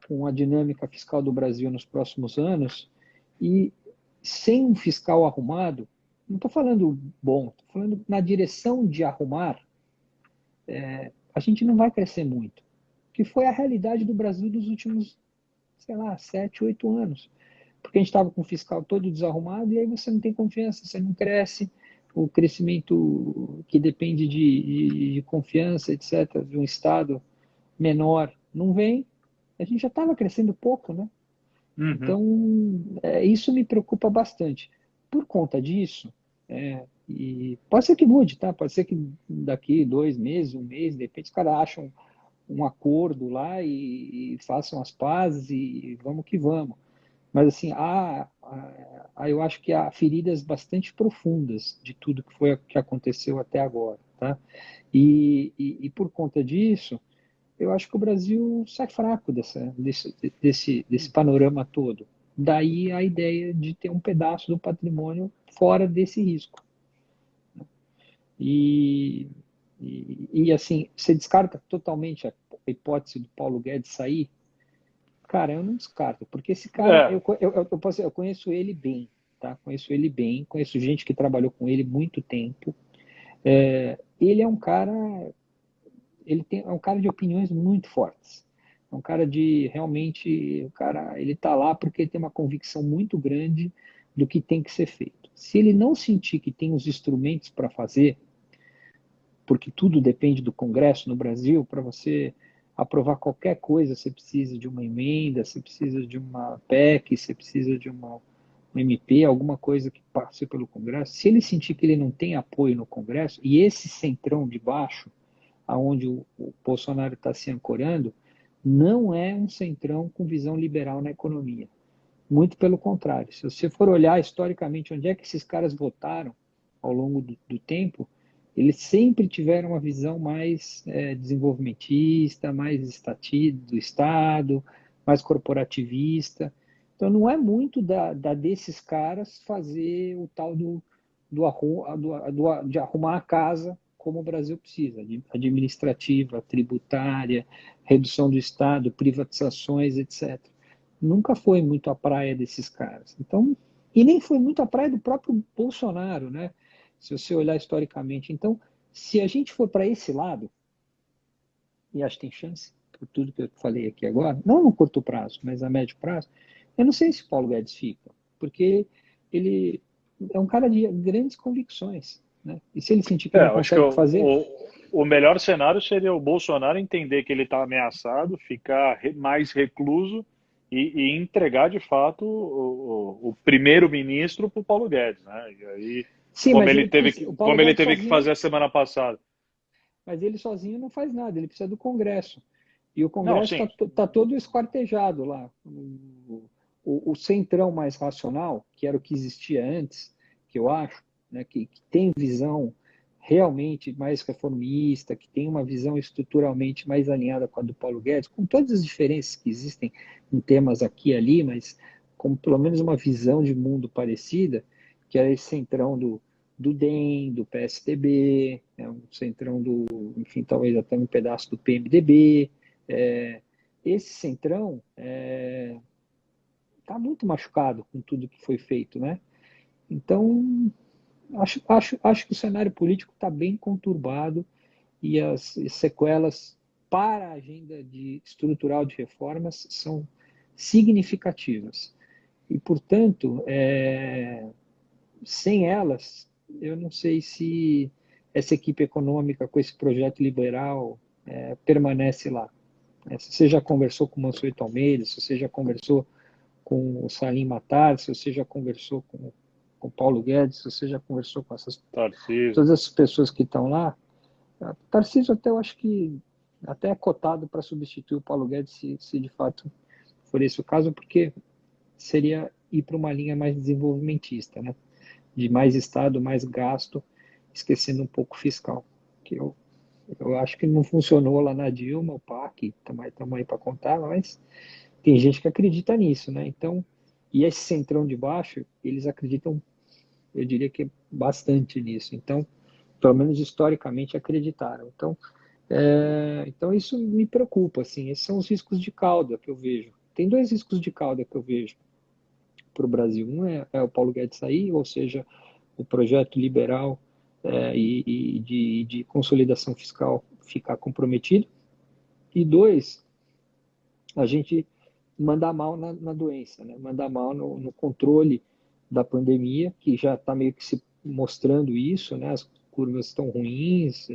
com a dinâmica fiscal do Brasil nos próximos anos, e sem um fiscal arrumado, não estou falando bom, estou falando na direção de arrumar, a gente não vai crescer muito, que foi a realidade do Brasil dos últimos, sei lá, 7, 8 anos. Porque a gente estava com o fiscal todo desarrumado e aí você não tem confiança, você não cresce, o crescimento que depende de confiança, etc., de um Estado menor, não vem. A gente já estava crescendo pouco, né? Uhum. Então, isso me preocupa bastante. Por conta disso, e pode ser que mude, tá? Pode ser que daqui 2 meses, um mês, de repente os caras acham um acordo lá e façam as pazes e vamos que vamos. Mas assim, eu acho que há feridas bastante profundas de tudo que aconteceu até agora, tá? E por conta disso, eu acho que o Brasil sai fraco desse panorama todo. Daí a ideia de ter um pedaço do patrimônio fora desse risco. E, assim, você descarta totalmente a hipótese do Paulo Guedes sair? Cara, eu não descarto, porque esse cara, É, eu conheço ele bem, tá? Conheço ele bem, conheço gente que trabalhou com ele muito tempo. Ele é um cara, é um cara de opiniões muito fortes. É um cara de realmente, o cara, ele tá lá porque ele tem uma convicção muito grande do que tem que ser feito. Se ele não sentir que tem os instrumentos para fazer, porque tudo depende do Congresso no Brasil, para você aprovar qualquer coisa, você precisa de uma emenda, você precisa de uma PEC, você precisa de um MP, alguma coisa que passe pelo Congresso. Se ele sentir que ele não tem apoio no Congresso, e esse centrão de baixo, aonde o Bolsonaro está se ancorando, não é um centrão com visão liberal na economia. Muito pelo contrário. Se você for olhar historicamente onde é que esses caras votaram ao longo do tempo, eles sempre tiveram uma visão mais desenvolvimentista, mais do Estado, mais corporativista. Então não é muito desses caras fazer o tal de arrumar a casa como o Brasil precisa, administrativa, tributária, redução do Estado, privatizações, etc. Nunca foi muito a praia desses caras. Então, e nem foi muito a praia do próprio Bolsonaro, né? Se você olhar historicamente. Então, se a gente for para esse lado, e acho que tem chance, por tudo que eu falei aqui agora, não no curto prazo, mas a médio prazo, eu não sei se Paulo Guedes fica, porque ele é um cara de grandes convicções, né? E se ele sentir que não eu acho que consegue fazer, o melhor cenário seria o Bolsonaro entender que ele está ameaçado, ficar mais recluso e entregar de fato o primeiro-ministro para o Paulo Guedes, né? E aí, sim, mas ele precisa, o Paulo como ele Guedes teve que sozinho, fazer a semana passada. mas ele sozinho não faz nada, ele precisa do Congresso. E o Não, Congresso sim. está todo esquartejado lá. O centrão mais racional, que era o que existia antes, que eu acho, né, que tem visão realmente mais reformista, que tem uma visão estruturalmente mais alinhada com a do Paulo Guedes, com todas as diferenças que existem em temas aqui e ali, mas com pelo menos uma visão de mundo parecida, que era esse centrão do DEM, do PSDB, um centrão enfim, talvez até um pedaço do PMDB. Esse centrão está muito machucado com tudo que foi feito, né? Então, acho que o cenário político está bem conturbado e as sequelas para a agenda estrutural de reformas são significativas. E, portanto, sem elas, eu não sei se essa equipe econômica com esse projeto liberal permanece lá. Se você já conversou com o Mansueto Almeida, se você já conversou com o Salim Matar, se você já conversou com o Paulo Guedes, se você já conversou com Tarcísio. todas essas pessoas que estão lá, o Tarcísio até eu acho que até é cotado para substituir o Paulo Guedes se de fato for esse o caso, porque seria ir para uma linha mais desenvolvimentista, né? De mais Estado, mais gasto, esquecendo um pouco o fiscal, que eu acho que não funcionou lá na Dilma, o PAC, estamos aí para contar, mas tem gente que acredita nisso, né? Então, e esse centrão de baixo, eles acreditam, eu diria que bastante nisso. Então, pelo menos historicamente acreditaram. Então isso me preocupa, assim. Esses são os riscos de cauda que eu vejo. Tem dois riscos de cauda que eu vejo para o Brasil. Um é o Paulo Guedes sair, ou seja, o projeto liberal e de consolidação fiscal ficar comprometido. E dois, a gente mandar mal na doença, né? Mandar mal no controle da pandemia, que já está meio que se mostrando isso, né? As curvas estão ruins,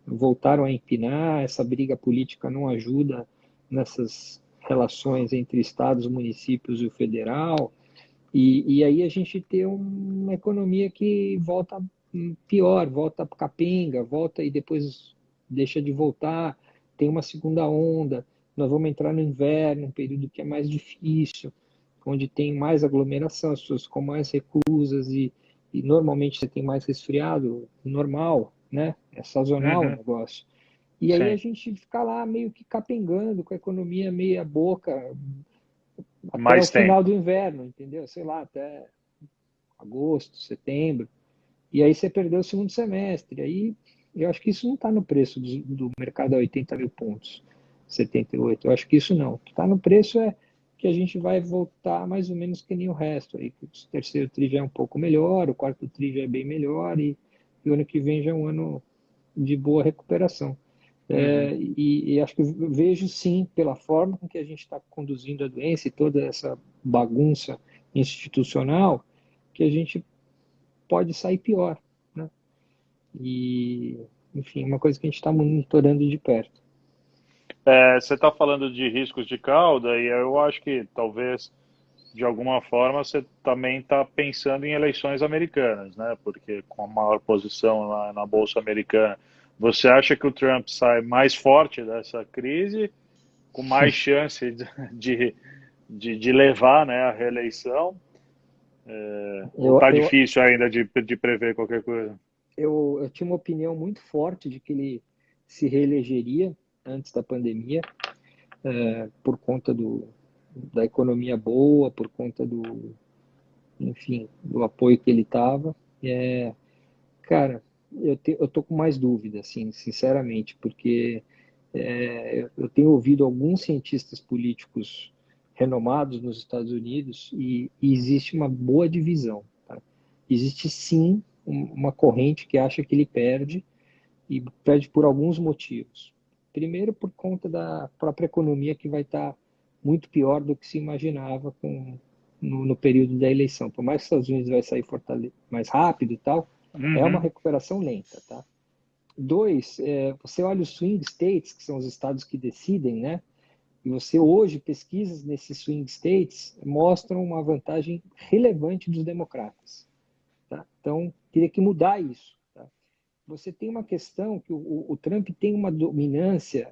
voltaram a empinar, essa briga política não ajuda nessas relações entre estados, municípios e o federal, e aí a gente tem uma economia que volta pior, volta capenga, volta e depois deixa de voltar, tem uma segunda onda, nós vamos entrar no inverno, um período que é mais difícil, onde tem mais aglomeração, as pessoas ficam mais reclusas e normalmente você tem mais resfriado, normal, né? É sazonal o Uhum, negócio. E aí a sim. gente fica lá meio que capengando com a economia meia boca até o Mais final tempo. do inverno, entendeu? Sei lá, até agosto, setembro. E aí você perdeu o segundo semestre. Aí eu acho que isso não está no preço do mercado a 80 mil pontos, 78. Eu acho que isso não. O que está no preço é que a gente vai voltar mais ou menos que nem o resto. Aí, o terceiro tri já é um pouco melhor, o quarto tri já é bem melhor e o ano que vem já é um ano de boa recuperação. Uhum. E acho que eu vejo sim, pela forma com que a gente está conduzindo a doença e toda essa bagunça institucional, que a gente pode sair pior, né? E, enfim, uma coisa que a gente está monitorando de perto. Você está falando de riscos de cauda e eu acho que talvez de alguma forma você também está pensando em eleições americanas, né? Porque com a maior posição lá na Bolsa Americana, você acha que o Trump sai mais forte dessa crise, com mais chance de, de levar, né, a reeleição? Ou Eu, está eu, difícil ainda de prever qualquer coisa? eu tinha uma opinião muito forte de que ele se reelegeria antes da pandemia, por conta da economia boa, por conta enfim, do apoio que ele estava. Cara, eu tô com mais dúvida, assim, sinceramente, porque eu tenho ouvido alguns cientistas políticos renomados nos Estados Unidos e existe uma boa divisão. Tá? Existe sim uma corrente que acha que ele perde e perde por alguns motivos. Primeiro, por conta da própria economia que vai estar muito pior do que se imaginava no período da eleição. Por mais que os Estados Unidos vai sair mais rápido e tal, é uma Uhum. recuperação lenta, tá? Dois, você olha os swing states, que são os estados que decidem, né? E você hoje, pesquisas nesses swing states mostram uma vantagem relevante dos democratas. Tá? Então, teria que mudar isso. Tá? Você tem uma questão que o Trump tem uma dominância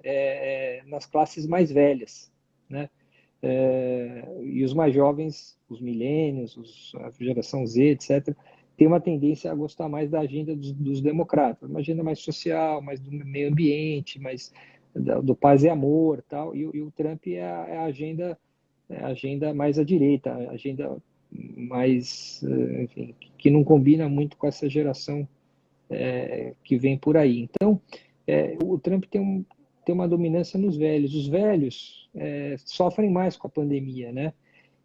nas classes mais velhas, né? E os mais jovens, os milênios, a geração Z, etc., tem uma tendência a gostar mais da agenda dos democratas, uma agenda mais social, mais do meio ambiente, mais do paz e amor, tal. E o Trump é a agenda mais à direita, a agenda mais, enfim, que não combina muito com essa geração que vem por aí. Então, o Trump tem uma dominância nos velhos. Os velhos sofrem mais com a pandemia, né?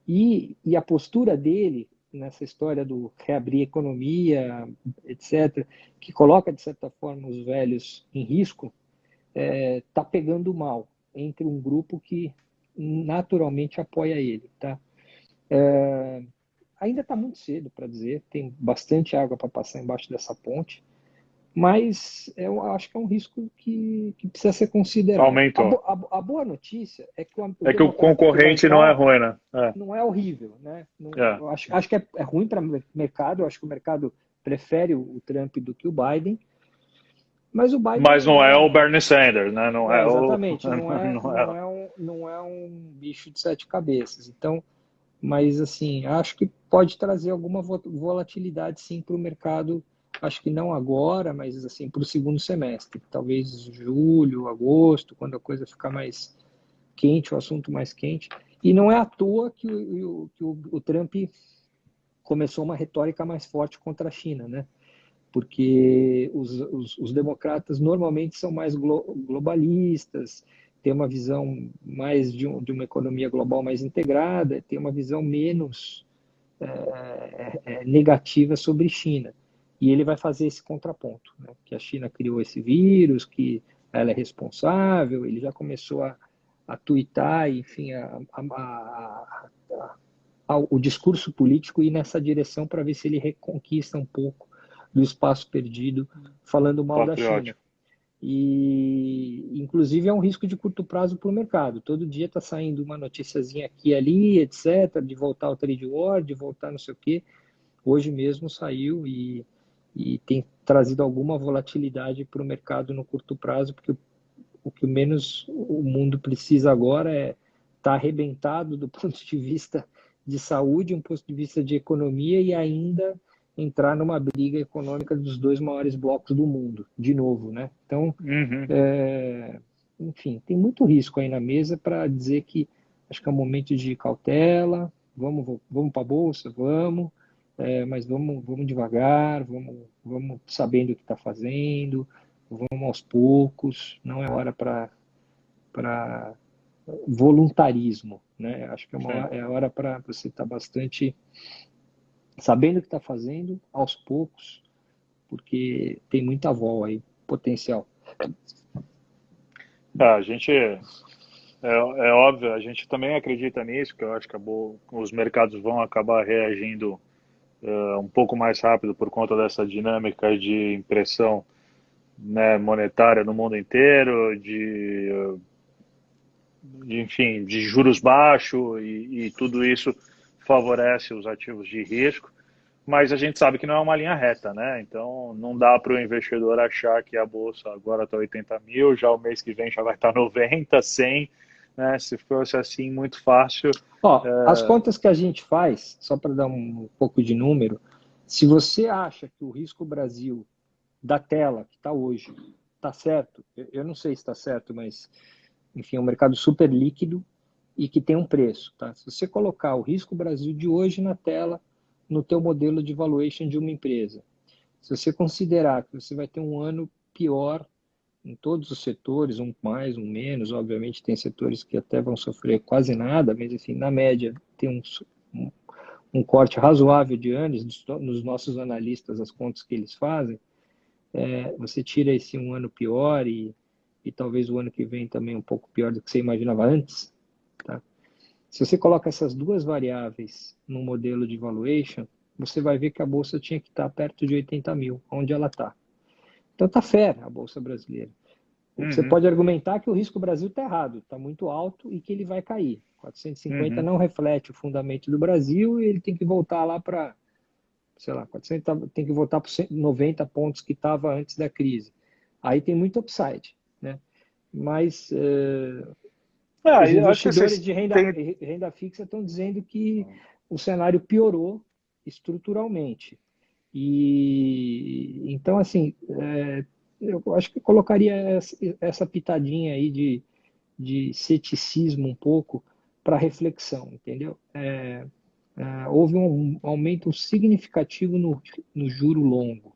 E a postura dele nessa história do reabrir a economia, etc., que coloca, de certa forma, os velhos em risco, está pegando mal entre um grupo que naturalmente apoia ele, tá? Ainda está muito cedo para dizer, tem bastante água para passar embaixo dessa ponte, mas eu acho que é um risco que precisa ser considerado. Aumentou. A boa notícia é que o É que o democrata que vai concorrente não é entrar ruim, né? não é horrível, né? Não, É. eu acho que é ruim para o mercado, eu acho que o mercado prefere o Trump do que o Biden, mas o Biden Mas não não é o é, Bernie Sanders, né? Não é o. exatamente, Não é. não é um bicho de sete cabeças. Então, mas assim, acho que pode trazer alguma volatilidade sim para o mercado. Acho que não agora, mas assim para o segundo semestre, talvez julho, agosto, quando a coisa ficar mais quente, o assunto mais quente. E não é à toa que o Trump começou uma retórica mais forte contra a China, né? Porque os democratas normalmente são mais globalistas, têm uma visão mais de uma economia global mais integrada, têm uma visão menos negativa sobre China. E ele vai fazer esse contraponto, né? Que a China criou esse vírus, que ela é responsável, ele já começou a tuitar, enfim, o discurso político ir nessa direção para ver se ele reconquista um pouco do espaço perdido falando mal da China. Patriótico. E, inclusive, é um risco de curto prazo para o mercado. Todo dia está saindo uma noticiazinha aqui e ali, etc., de voltar ao trade war, de voltar não sei o quê. Hoje mesmo saiu e tem trazido alguma volatilidade para o mercado no curto prazo, porque o que menos o mundo precisa agora é estar arrebentado do ponto de vista de saúde, um ponto de vista de economia e ainda entrar numa briga econômica dos dois maiores blocos do mundo, de novo, né? Então, Uhum. enfim, tem muito risco aí na mesa para dizer que acho que é um momento de cautela, vamos para a bolsa, vamos. mas vamos devagar, vamos sabendo o que está fazendo, vamos aos poucos, não é hora para voluntarismo, né? Acho que sim. é hora para você estar bastante sabendo o que está fazendo, aos poucos, porque tem muita vol aí, potencial. A gente, é óbvio, a gente também acredita nisso, que eu acho que os mercados vão acabar reagindo um pouco mais rápido por conta dessa dinâmica de impressão, né, monetária no mundo inteiro, enfim, de juros baixos e tudo isso favorece os ativos de risco, mas a gente sabe que não é uma linha reta, né? Então não dá para o investidor achar que a bolsa agora está 80 mil, já o mês que vem já vai estar 90, 100, né? Se fosse assim muito fácil, Ó, as é, contas que a gente faz, só para dar um pouco de número, se você acha que o risco Brasil da tela que está hoje está certo, eu não sei se está certo, mas enfim, é um mercado super líquido e que tem um preço, tá? Se você colocar o risco Brasil de hoje na tela, no teu modelo de valuation de uma empresa, se você considerar que você vai ter um ano pior em todos os setores, um mais, um menos, obviamente tem setores que até vão sofrer quase nada, mas enfim, na média tem um corte razoável de anos nos nossos analistas, as contas que eles fazem, você tira esse um ano pior e talvez o ano que vem também um pouco pior do que você imaginava antes, tá? Se você coloca essas duas variáveis no modelo de valuation, você vai ver que a bolsa tinha que estar perto de 80 mil, onde ela está. Então está fera a bolsa brasileira. Você uhum, pode argumentar que o risco Brasil está errado, está muito alto e que ele vai cair. 450 uhum, não reflete o fundamento do Brasil e ele tem que voltar lá para, sei lá, 400, tem que voltar para 90 pontos que estava antes da crise. Aí tem muito upside, né? Mas os eu acho que assim, investidores de tem, renda fixa estão dizendo que o cenário piorou estruturalmente. E então, assim, eu acho que eu colocaria essa pitadinha aí de ceticismo um pouco para reflexão, entendeu? Houve um aumento significativo no juro longo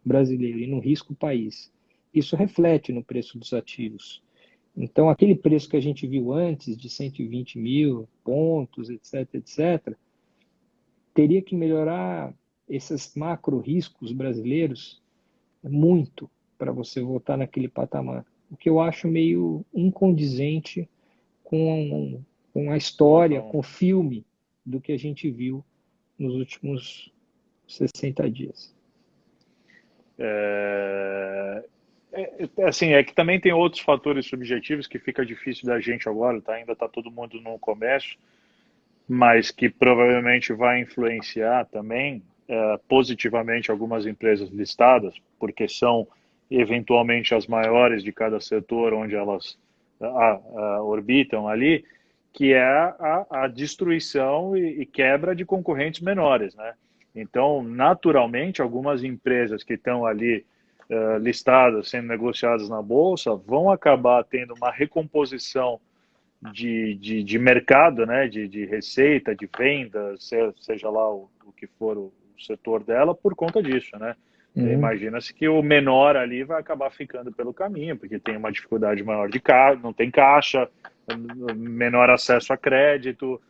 brasileiro e no risco país. Isso reflete no preço dos ativos. Então, aquele preço que a gente viu antes, de 120 mil pontos, etc., etc., teria que melhorar esses macro riscos brasileiros muito para você voltar naquele patamar. O que eu acho meio incondizente com a com história, outro, com o filme do que a gente viu nos últimos 60 dias. é, assim, é que também tem outros fatores subjetivos que fica difícil da gente agora, tá? Ainda está todo mundo no começo, mas que provavelmente vai influenciar também positivamente algumas empresas listadas, porque são eventualmente as maiores de cada setor onde elas orbitam ali, que é a destruição e quebra de concorrentes menores, né? Então, naturalmente, algumas empresas que estão ali listadas, sendo negociadas na bolsa, vão acabar tendo uma recomposição de mercado, né, de receita, de venda, seja lá o que for o setor dela, por conta disso, né? Uhum. Imagina-se que o menor ali vai acabar ficando pelo caminho, porque tem uma dificuldade maior de caixa, não tem caixa, menor acesso a crédito,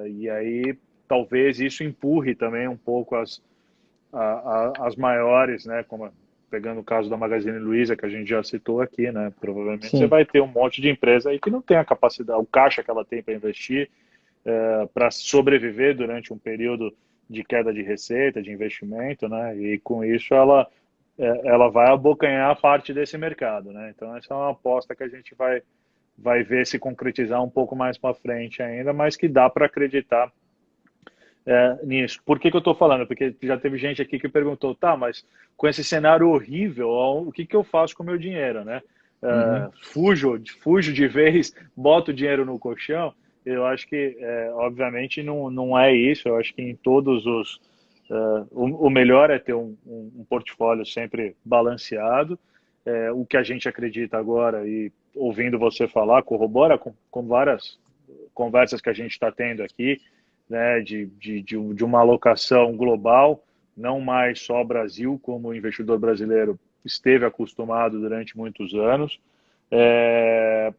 e aí talvez isso empurre também um pouco as maiores, né, como pegando o caso da Magazine Luiza, que a gente já citou aqui, né, provavelmente você Sim. vai ter um monte de empresa aí que não tem a capacidade, o caixa que ela tem para investir, para sobreviver durante um período de queda de receita, de investimento, né, e com isso ela vai abocanhar parte desse mercado, né, então essa é uma aposta que a gente vai ver se concretizar um pouco mais para frente ainda, mas que dá para acreditar nisso. Por que eu estou falando? Porque já teve gente aqui que perguntou, tá, mas com esse cenário horrível, o que eu faço com o meu dinheiro, né? Uhum. Fujo de vez, boto o dinheiro no colchão. Eu acho que, obviamente, não é isso. Eu acho que em todos os. O melhor é ter um portfólio sempre balanceado. O que a gente acredita agora, e ouvindo você falar, corrobora com várias conversas que a gente está tendo aqui, né, de uma alocação global, não mais só Brasil, como o investidor brasileiro esteve acostumado durante muitos anos.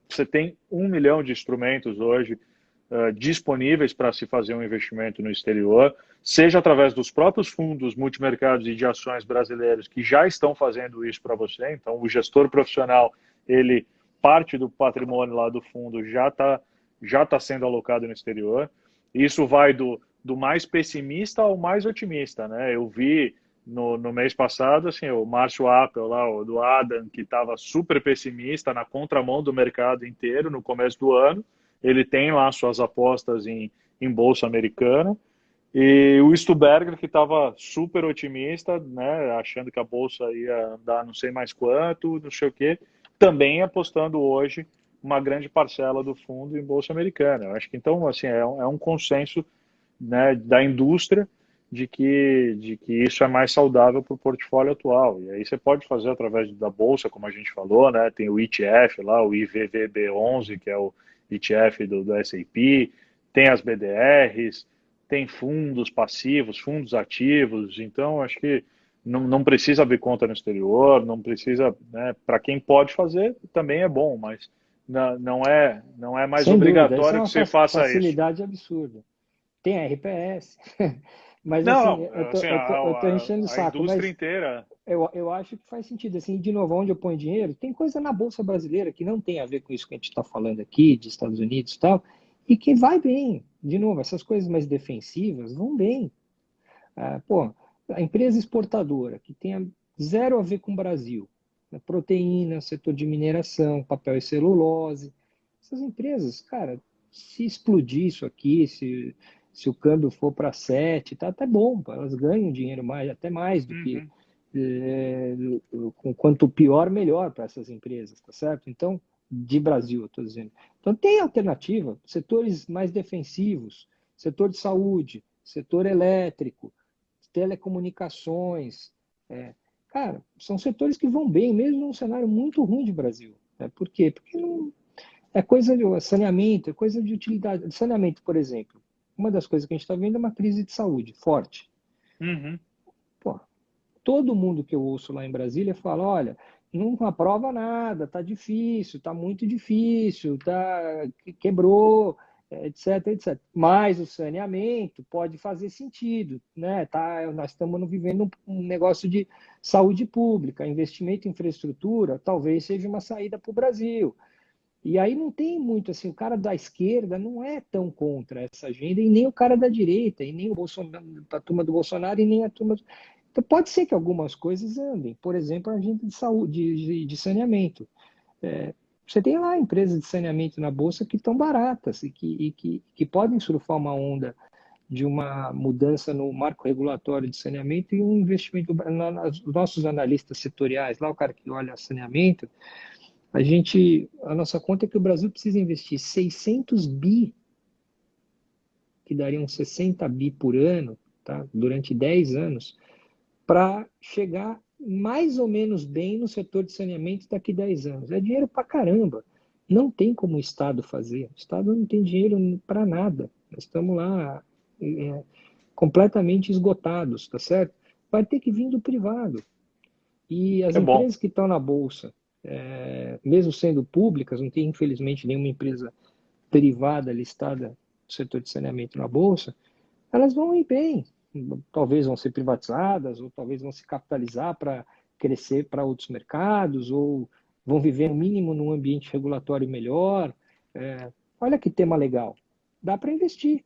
Você tem 1 milhão de instrumentos hoje disponíveis para se fazer um investimento no exterior, seja através dos próprios fundos multimercados e de ações brasileiros que já estão fazendo isso para você. Então, o gestor profissional, ele parte do patrimônio lá do fundo já tá sendo alocado no exterior. Isso vai do mais pessimista ao mais otimista, né? Eu vi no mês passado, assim, o Márcio Appel lá, o do Adam, que estava super pessimista, na contramão do mercado inteiro no começo do ano. Ele tem lá suas apostas em bolsa americana. E o Stuberger, que estava super otimista, né, achando que a bolsa ia andar não sei mais quanto, não sei o quê, também apostando hoje uma grande parcela do fundo em bolsa americana. Eu acho que então, assim, é um consenso, né, da indústria de que isso é mais saudável para o portfólio atual. E aí você pode fazer através da bolsa, como a gente falou, né? Tem o ETF lá, o IVVB11, que é o ETF do S&P, tem as BDRs, tem fundos passivos, fundos ativos. Então, acho que não precisa abrir conta no exterior, não precisa, né? Para quem pode fazer, também é bom, mas não é mais Sem dúvida, isso é obrigatório que uma você faça isso. facilidade absurda. Tem a RPS, mas assim, Não, eu tô, assim, eu tô, eu tô enchendo o a saco, indústria mas inteira. eu acho que faz sentido. Assim, de novo, onde eu ponho dinheiro, tem coisa na Bolsa Brasileira que não tem a ver com isso que a gente está falando aqui, de Estados Unidos e tal, e que vai bem. De novo, essas coisas mais defensivas vão bem. Pô, a empresa exportadora, que tenha zero a ver com o Brasil, né, proteína, setor de mineração, papel e celulose, essas empresas, cara, se explodir isso aqui, se o câmbio for para 7, tá até bom, elas ganham dinheiro mais, até mais do que. Uhum. é, Quanto pior, melhor para essas empresas, tá certo? Então, de Brasil, eu estou dizendo. Então, tem alternativa, setores mais defensivos, setor de saúde, setor elétrico, telecomunicações. Cara, são setores que vão bem, mesmo num cenário muito ruim de Brasil. Por quê? Porque não, é coisa de saneamento, é coisa de utilidade. Saneamento, por exemplo, uma das coisas que a gente está vendo é uma crise de saúde forte. Uhum. Pô, todo mundo que eu ouço lá em Brasília fala, olha, não aprova nada, tá difícil, tá muito difícil, quebrou, etc, etc. Mas o saneamento pode fazer sentido, né? Nós estamos vivendo um negócio de saúde pública, investimento em infraestrutura, talvez seja uma saída para o Brasil. E aí não tem muito assim, o cara da esquerda não é tão contra essa agenda, e nem o cara da direita, e nem o Bolsonaro, a turma do Bolsonaro, e nem a turma. Então pode ser que algumas coisas andem, por exemplo, a agenda de saúde, de saneamento. Você tem lá empresas de saneamento na Bolsa que estão baratas e que podem surfar uma onda de uma mudança no marco regulatório de saneamento e um investimento. Os nossos analistas setoriais, lá o cara que olha saneamento, a nossa conta é que o Brasil precisa investir 600 bi, que dariam 60 bi por ano, tá? Durante 10 anos, para chegar mais ou menos bem no setor de saneamento daqui a 10 anos. É dinheiro para caramba. Não tem como o Estado fazer. O Estado não tem dinheiro para nada. Nós estamos lá completamente esgotados, tá certo? Vai ter que vir do privado. E as É bom. empresas que estão na Bolsa, mesmo sendo públicas, não tem infelizmente nenhuma empresa privada listada no setor de saneamento na Bolsa, elas vão ir bem. Talvez vão ser privatizadas, ou talvez vão se capitalizar para crescer para outros mercados, ou vão viver no mínimo num ambiente regulatório melhor. Olha que tema legal. Dá para investir.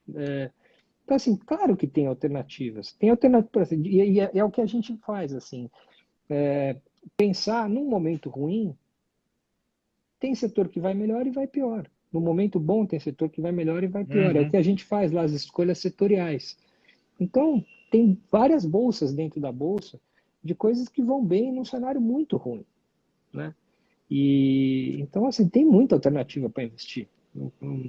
Então, assim, claro que tem alternativas. Tem alternativas, e é o que a gente faz, assim. Pensar num momento ruim, tem setor que vai melhor e vai pior. No momento bom, tem setor que vai melhor e vai pior. É o Uhum. que a gente faz lá, as escolhas setoriais. Então, tem várias bolsas dentro da bolsa de coisas que vão bem num cenário muito ruim, né? E então, assim, tem muita alternativa para investir.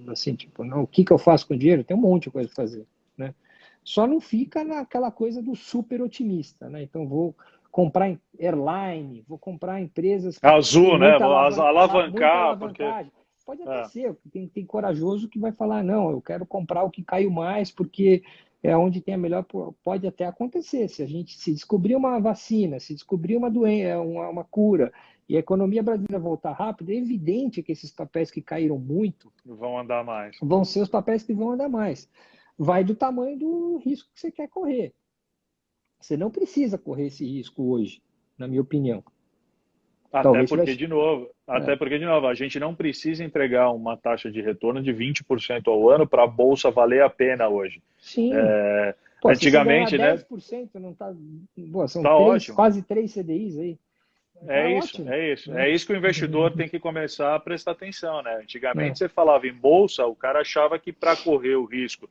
Assim, tipo, não, o que eu faço com o dinheiro? Tem um monte de coisa para fazer, né? Só não fica naquela coisa do super otimista, né? Então, vou comprar airline, vou comprar empresas que têm Azul, né? muita Alavancar, porque alavancagem. Pode até Ah, ser, tem corajoso que vai falar, não, eu quero comprar o que caiu mais, porque é onde tem a melhor. Pode até acontecer, se a gente se descobrir uma vacina, se descobrir uma doença, uma cura, e a economia brasileira voltar rápido, é evidente que esses papéis que caíram muito vão andar mais. vão ser os papéis que vão andar mais. Vai do tamanho do risco que você quer correr. Você não precisa correr esse risco hoje, na minha opinião. Até Talvez você vai. porque, de novo, É, a gente não precisa entregar uma taxa de retorno de 20% ao ano para a bolsa valer a pena hoje. sim. É, Pô, se você ganhar antigamente, né? 10%, não tá. Pô, são Tá ótimo. quase 3 CDIs aí. Tá É isso, ótimo. é isso. Né? É isso que o investidor tem que começar a prestar atenção, né? É, Antigamente você falava em bolsa, o cara achava que para correr o risco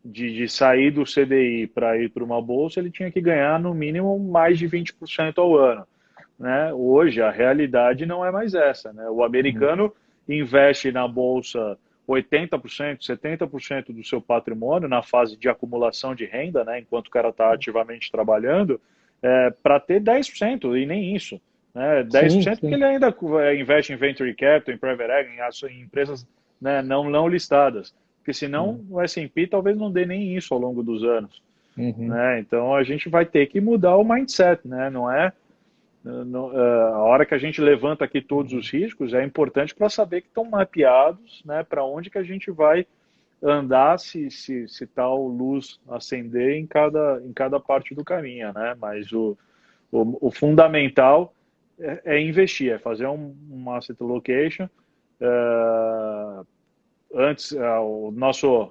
de sair do CDI para ir para uma bolsa, ele tinha que ganhar no mínimo mais de 20% ao ano. Né? Hoje a realidade não é mais essa. Né? O uhum, americano investe na bolsa 80%, 70% do seu patrimônio na fase de acumulação de renda, né? Enquanto o cara está ativamente trabalhando, para ter 10%, e nem isso. Né? sim, 10% porque sim. ele ainda investe em venture capital, em private equity, em empresas, né, não listadas. Porque senão o S&P talvez não dê nem isso ao longo dos anos. Uhum, Né? Então a gente vai ter que mudar o mindset, né? Não é a hora que a gente levanta aqui todos uhum. os riscos é importante para saber que estão mapeados, né? Para onde que a gente vai andar se tal luz acender em cada parte do caminho, né? Mas o fundamental é investir, é fazer um asset allocation. Uh, antes, o nosso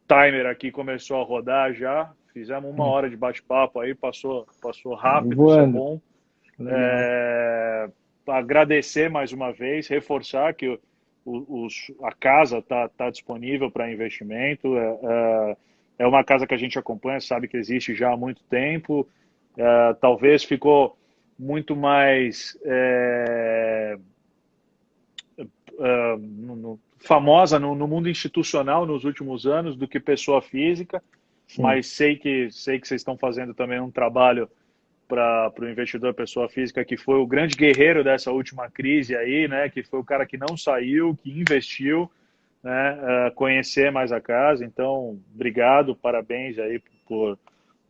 timer aqui começou a rodar já, fizemos uma Hum. hora de bate-papo aí, passou rápido, isso é Voando. bom. Legal. É, agradecer mais uma vez, reforçar que a casa tá disponível para investimento. É uma casa que a gente acompanha, sabe que existe já há muito tempo. Talvez ficou muito mais famosa no mundo institucional nos últimos anos do que pessoa física, Sim. mas sei que vocês estão fazendo também um trabalho para o investidor pessoa física, que foi o grande guerreiro dessa última crise aí, né? Que foi o cara que não saiu, que investiu, né? Conhecer mais a casa. Então, obrigado, parabéns aí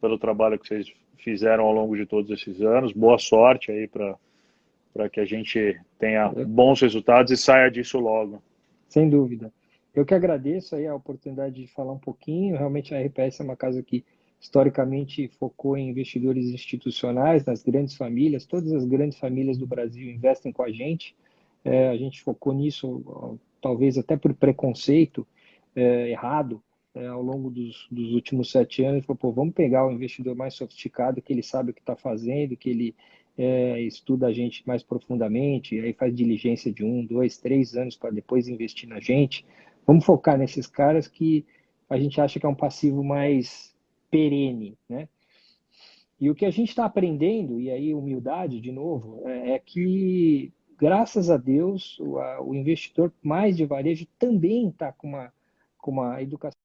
pelo trabalho que vocês fizeram ao longo de todos esses anos. Boa sorte aí para que a gente tenha Eu- bons resultados e saia disso logo. Sem dúvida. Eu que agradeço aí a oportunidade de falar um pouquinho. Realmente a RPS é uma casa que historicamente focou em investidores institucionais, nas grandes famílias. Todas as grandes famílias do Brasil investem com a gente. A gente focou nisso, talvez até por preconceito errado, ao longo dos últimos 7 anos. Falou, pô, vamos pegar o investidor mais sofisticado, que ele sabe o que está fazendo, que ele estuda a gente mais profundamente, aí faz diligência de 1, 2, 3 anos para depois investir na gente. Vamos focar nesses caras que a gente acha que é um passivo mais perene, né? E o que a gente está aprendendo, e aí humildade de novo, é que, graças a Deus, o investidor mais de varejo também está com uma educação